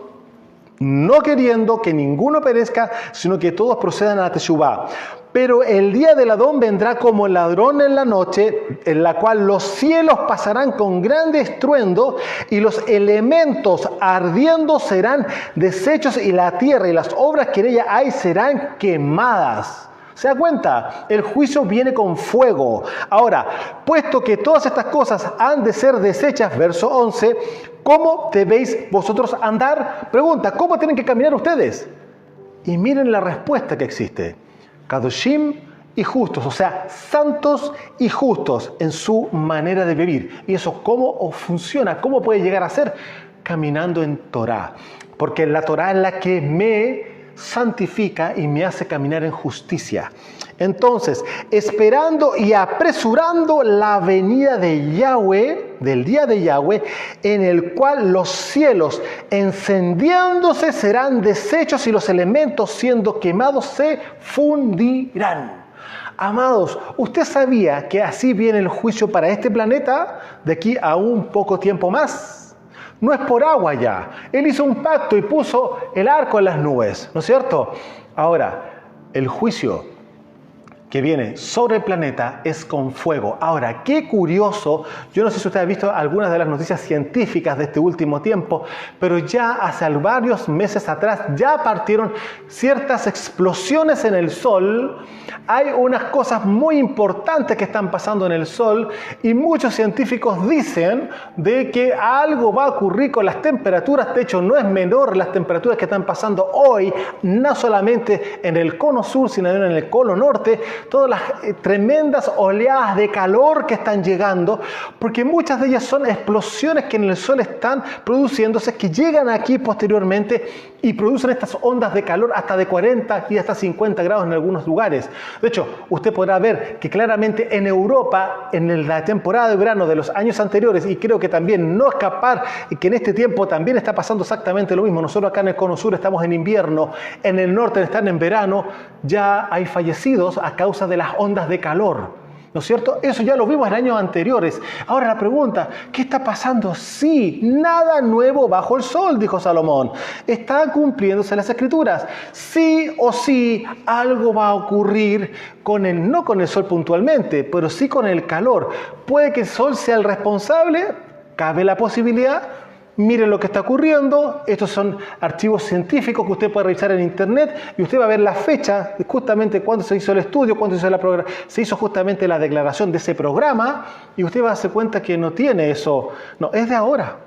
S1: no queriendo que ninguno perezca, sino que todos procedan a la Teshuvá. Pero el día del Adón vendrá como ladrón en la noche, en la cual los cielos pasarán con grande estruendo y los elementos ardiendo serán deshechos y la tierra y las obras que en ella hay serán quemadas. ¿Se da cuenta? El juicio viene con fuego. Ahora, puesto que todas estas cosas han de ser deshechas, verso 11, ¿cómo debéis vosotros andar? Pregunta, ¿cómo tienen que caminar ustedes? Y miren la respuesta que existe. Kadoshim y justos, o sea, santos y justos en su manera de vivir. ¿Y eso cómo funciona? ¿Cómo puede llegar a ser? Caminando en Torah. Porque la Torah es la que me santifica y me hace caminar en justicia. Entonces, esperando y apresurando la venida de Yahweh, del día de Yahweh, en el cual los cielos encendiéndose serán deshechos y los elementos siendo quemados se fundirán. Amados, ¿usted sabía que así viene el juicio para este planeta de aquí a un poco tiempo más? No es por agua ya. Él hizo un pacto y puso el arco en las nubes, ¿no es cierto? Ahora, el juicio que viene sobre el planeta es con fuego. Ahora, qué curioso, yo no sé si usted ha visto algunas de las noticias científicas de este último tiempo, pero ya hace varios meses atrás ya partieron ciertas explosiones en el Sol. Hay unas cosas muy importantes que están pasando en el Sol y muchos científicos dicen de que algo va a ocurrir con las temperaturas. De hecho, no es menor las temperaturas que están pasando hoy, no solamente en el cono sur, sino en el cono norte, todas las tremendas oleadas de calor que están llegando, porque muchas de ellas son explosiones que en el Sol están produciéndose, que llegan aquí posteriormente y producen estas ondas de calor hasta de 40 y hasta 50 grados en algunos lugares. De hecho, usted podrá ver que claramente en Europa, en la temporada de verano de los años anteriores, y creo que también no escapar, que en este tiempo también está pasando exactamente lo mismo. Nosotros acá en el cono sur estamos en invierno, en el norte están en verano, ya hay fallecidos a causa de las ondas de calor. ¿No es cierto? Eso ya lo vimos en años anteriores. Ahora la pregunta, ¿qué está pasando? Sí, nada nuevo bajo el sol, dijo Salomón. Están cumpliéndose las escrituras. Sí o sí, algo va a ocurrir no con el sol puntualmente, pero sí con el calor. Puede que el sol sea el responsable, cabe la posibilidad. Miren lo que está ocurriendo. Estos son archivos científicos que usted puede revisar en internet y usted va a ver la fecha, justamente cuando se hizo el estudio, cuando se hizo justamente la declaración de ese programa, y usted va a darse cuenta que no tiene eso, no, es de ahora.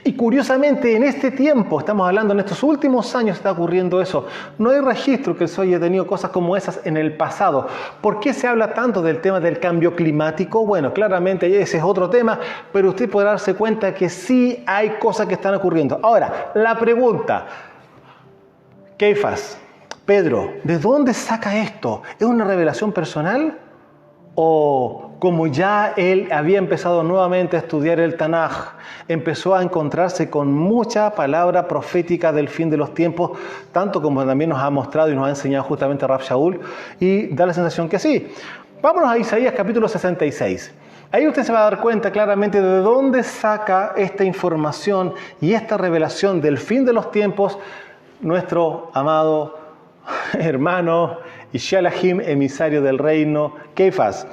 S1: Y curiosamente en este tiempo, estamos hablando en estos últimos años está ocurriendo eso. No hay registro que el Sol haya tenido cosas como esas en el pasado. ¿Por qué se habla tanto del tema del cambio climático? Bueno, claramente ese es otro tema, pero usted podrá darse cuenta que sí hay cosas que están ocurriendo. Ahora, la pregunta, Keifas, Pedro, ¿de dónde saca esto? ¿Es una revelación personal? ¿O como ya él había empezado nuevamente a estudiar el Tanaj, empezó a encontrarse con mucha palabra profética del fin de los tiempos, tanto como también nos ha mostrado y nos ha enseñado justamente Rav Shaul, y da la sensación que sí? Vámonos a Isaías capítulo 66. Ahí usted se va a dar cuenta claramente de dónde saca esta información y esta revelación del fin de los tiempos nuestro amado hermano y Shalahim, emisario del reino, Keifas.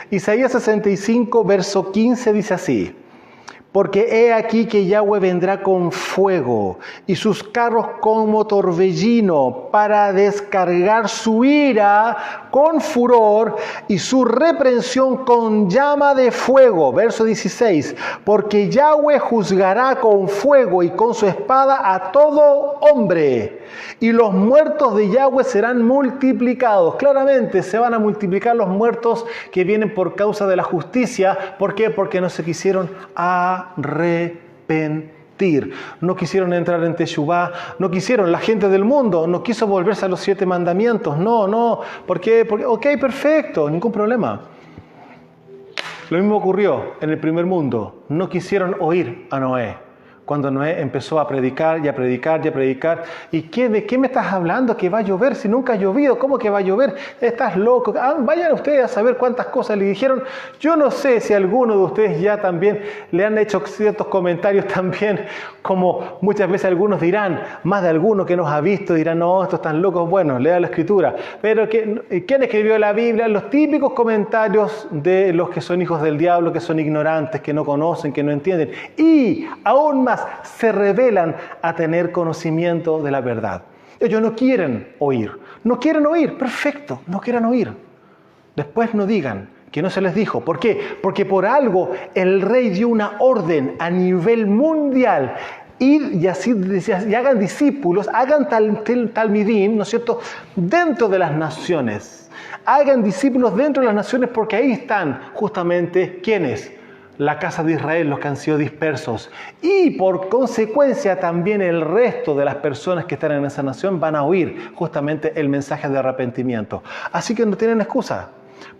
S1: Isaías 65, verso 15 dice así: porque he aquí que Yahweh vendrá con fuego y sus carros como torbellino para descargar su ira con furor y su reprensión con llama de fuego. Verso 16, porque Yahweh juzgará con fuego y con su espada a todo hombre, y los muertos de Yahweh serán multiplicados. Claramente se van a multiplicar los muertos que vienen por causa de la justicia. ¿Por qué? Porque no se quisieron arrepentir. No quisieron entrar en Teshuvá, no quisieron, la gente del mundo no quiso volverse a los 7 mandamientos. No, ¿por qué? Porque, ok, perfecto, ningún problema. Lo mismo ocurrió en el primer mundo, no quisieron oír a Noé. Cuando Noé empezó a predicar y a predicar y a predicar. ¿Y de qué me estás hablando? ¿Que va a llover si nunca ha llovido? ¿Cómo que va a llover? Estás loco. Vayan ustedes a saber cuántas cosas le dijeron. Yo no sé si alguno de ustedes ya también le han hecho ciertos comentarios también, como muchas veces algunos dirán, más de alguno que nos ha visto dirán, no, estos están locos. Bueno, lea la Escritura. Pero ¿quién escribió la Biblia? Los típicos comentarios de los que son hijos del diablo, que son ignorantes, que no conocen, que no entienden. Y aún más, se revelan a tener conocimiento de la verdad. Ellos no quieren oír. No quieren oír, perfecto, no quieren oír. Después no digan que no se les dijo. ¿Por qué? Porque por algo el rey dio una orden a nivel mundial. Ir y así y hagan discípulos, hagan talmidim, ¿no es cierto?, dentro de las naciones. Hagan discípulos dentro de las naciones porque ahí están justamente, ¿quiénes? La casa de Israel, los que han sido dispersos. Y por consecuencia también el resto de las personas que están en esa nación van a oír justamente el mensaje de arrepentimiento. Así que no tienen excusa.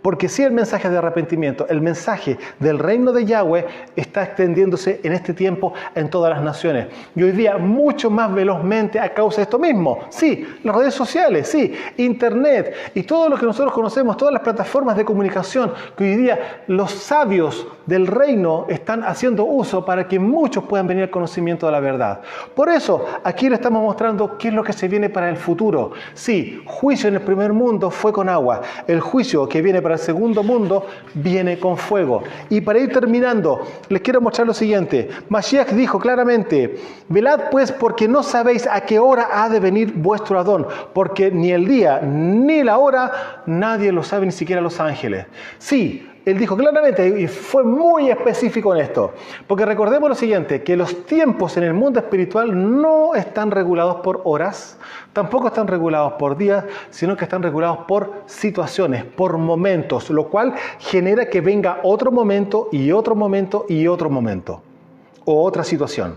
S1: Porque si el mensaje de arrepentimiento, el mensaje del reino de Yahweh está extendiéndose en este tiempo en todas las naciones. Y hoy día mucho más velozmente a causa de esto mismo. Sí, las redes sociales, sí, internet y todo lo que nosotros conocemos, todas las plataformas de comunicación que hoy día los sabios del reino están haciendo uso para que muchos puedan venir al conocimiento de la verdad. Por eso, aquí le estamos mostrando qué es lo que se viene para el futuro. Sí, juicio en el primer mundo fue con agua. El juicio que viene para el segundo mundo viene con fuego. Y para ir terminando, les quiero mostrar lo siguiente. Mashiach dijo claramente, velad pues porque no sabéis a qué hora ha de venir vuestro Adón, porque ni el día ni la hora nadie lo sabe, ni siquiera los ángeles. Sí, él dijo claramente y fue muy específico en esto. Porque recordemos lo siguiente, que los tiempos en el mundo espiritual no están regulados por horas, tampoco están regulados por días, sino que están regulados por situaciones, por momentos, lo cual genera que venga otro momento y otro momento y otro momento, o otra situación.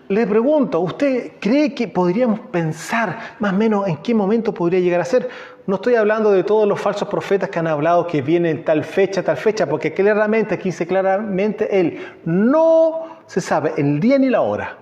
S1: Le pregunto, ¿usted cree que podríamos pensar más o menos en qué momento podría llegar a ser? No estoy hablando de todos los falsos profetas que han hablado que vienen tal fecha, porque claramente, aquí dice claramente no se sabe el día ni la hora.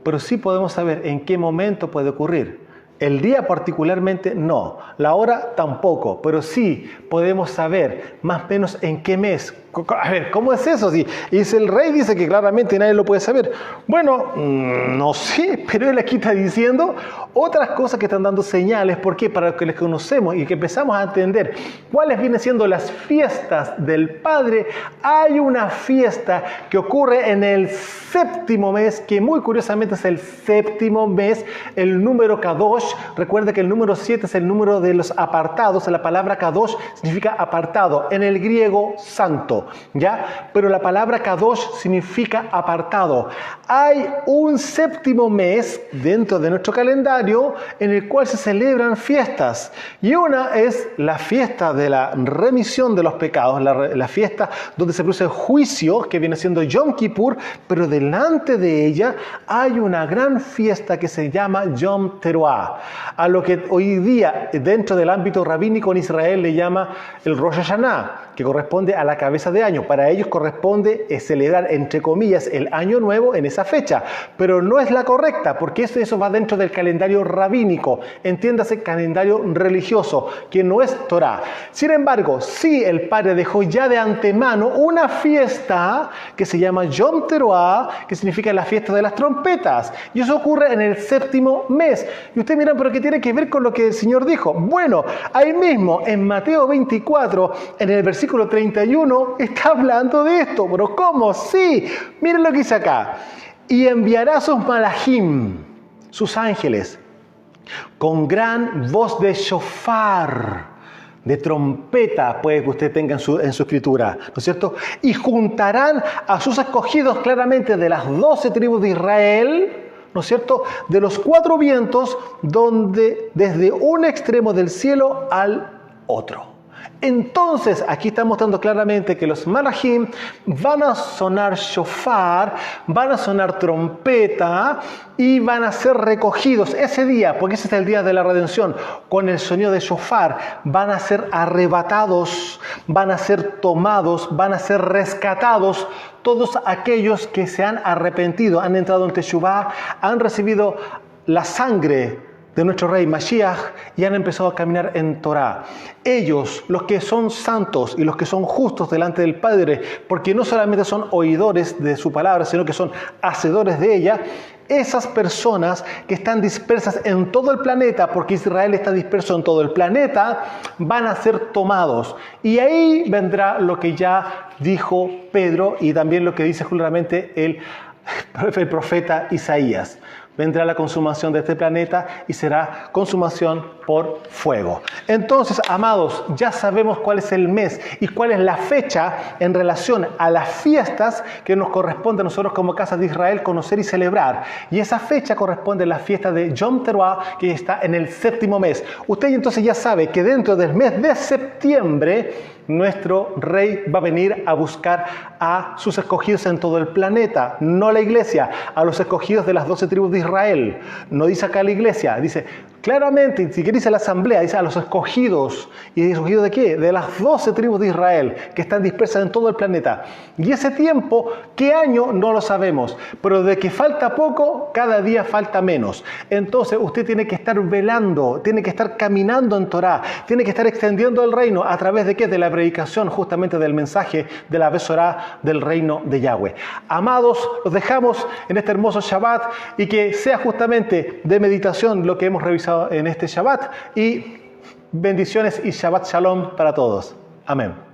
S1: Pero sí podemos saber en qué momento puede ocurrir. El día particularmente no, la hora tampoco, pero sí podemos saber más o menos en qué mes. A ver, ¿cómo es eso? Y el rey dice que claramente nadie lo puede saber. Bueno, no sé, pero él aquí está diciendo otras cosas que están dando señales. ¿Por qué? Para que les conocemos y que empezamos a entender cuáles vienen siendo las fiestas del Padre. Hay una fiesta que ocurre en el séptimo mes, que muy curiosamente es el séptimo mes, el número Kadosh. Recuerde que el número 7 es el número de los apartados. La palabra Kadosh significa apartado, en el griego santo, ¿ya? Pero la palabra Kadosh significa apartado. Hay un séptimo mes dentro de nuestro calendario en el cual se celebran fiestas. Y una es la fiesta de la remisión de los pecados, la fiesta donde se produce el juicio, que viene siendo Yom Kippur, pero delante de ella hay una gran fiesta que se llama Yom Teruah, a lo que hoy día dentro del ámbito rabínico en Israel le llama el Rosh Hashanah, que corresponde a la cabeza de año. Para ellos corresponde celebrar, entre comillas, el año nuevo en esa fecha, pero no es la correcta, porque eso va dentro del calendario rabínico, entiéndase, calendario religioso, que no es Torah. Sin embargo, sí el Padre dejó ya de antemano una fiesta que se llama Yom Teruah, que significa la fiesta de las trompetas, y eso ocurre en el séptimo mes. Y ustedes miran, ¿pero qué tiene que ver con lo que el Señor dijo? Bueno, ahí mismo en Mateo 24, en el versículo 31, está hablando de esto. ¿Pero cómo? Sí, miren lo que dice acá. Y enviará sus malajim, sus ángeles, con gran voz de shofar, de trompeta, puede que usted tenga en su escritura, ¿no es cierto? Y juntarán a sus escogidos claramente de las 12 tribus de Israel, ¿no es cierto?, de los 4 vientos, desde un extremo del cielo al otro. Entonces, aquí está mostrando claramente que los malachim van a sonar shofar, van a sonar trompeta y van a ser recogidos ese día, porque ese es el día de la redención, con el sonido de shofar. Van a ser arrebatados, van a ser tomados, van a ser rescatados todos aquellos que se han arrepentido, han entrado en Teshuvah, han recibido la sangre de nuestro rey Mashiach y han empezado a caminar en Torah. Ellos, los que son santos y los que son justos delante del Padre, porque no solamente son oidores de su palabra, sino que son hacedores de ella, esas personas que están dispersas en todo el planeta, porque Israel está disperso en todo el planeta, van a ser tomados. Y ahí vendrá lo que ya dijo Pedro y también lo que dice claramente el profeta Isaías. Vendrá la consumación de este planeta y será consumación por fuego. Entonces, amados, ya sabemos cuál es el mes y cuál es la fecha en relación a las fiestas que nos corresponde a nosotros como Casa de Israel conocer y celebrar. Y esa fecha corresponde a la fiesta de Yom Teruah, que está en el 7º mes. Usted entonces ya sabe que dentro del mes de septiembre, nuestro rey va a venir a buscar a sus escogidos en todo el planeta, no la iglesia, a los escogidos de las 12 tribus de Israel. No dice acá la iglesia, dice claramente, ni siquiera dice la asamblea, dice a los escogidos. ¿Y escogidos de qué? De las 12 tribus de Israel, que están dispersas en todo el planeta. Y ese tiempo, ¿qué año? No lo sabemos. Pero de que falta poco, cada día falta menos. Entonces usted tiene que estar velando, tiene que estar caminando en Torah, tiene que estar extendiendo el reino a través de ¿qué? De la predicación justamente del mensaje de la Besorá del reino de Yahweh. Amados, los dejamos en este hermoso Shabbat y que sea justamente de meditación lo que hemos revisado en este Shabbat y bendiciones y Shabbat Shalom para todos. Amén.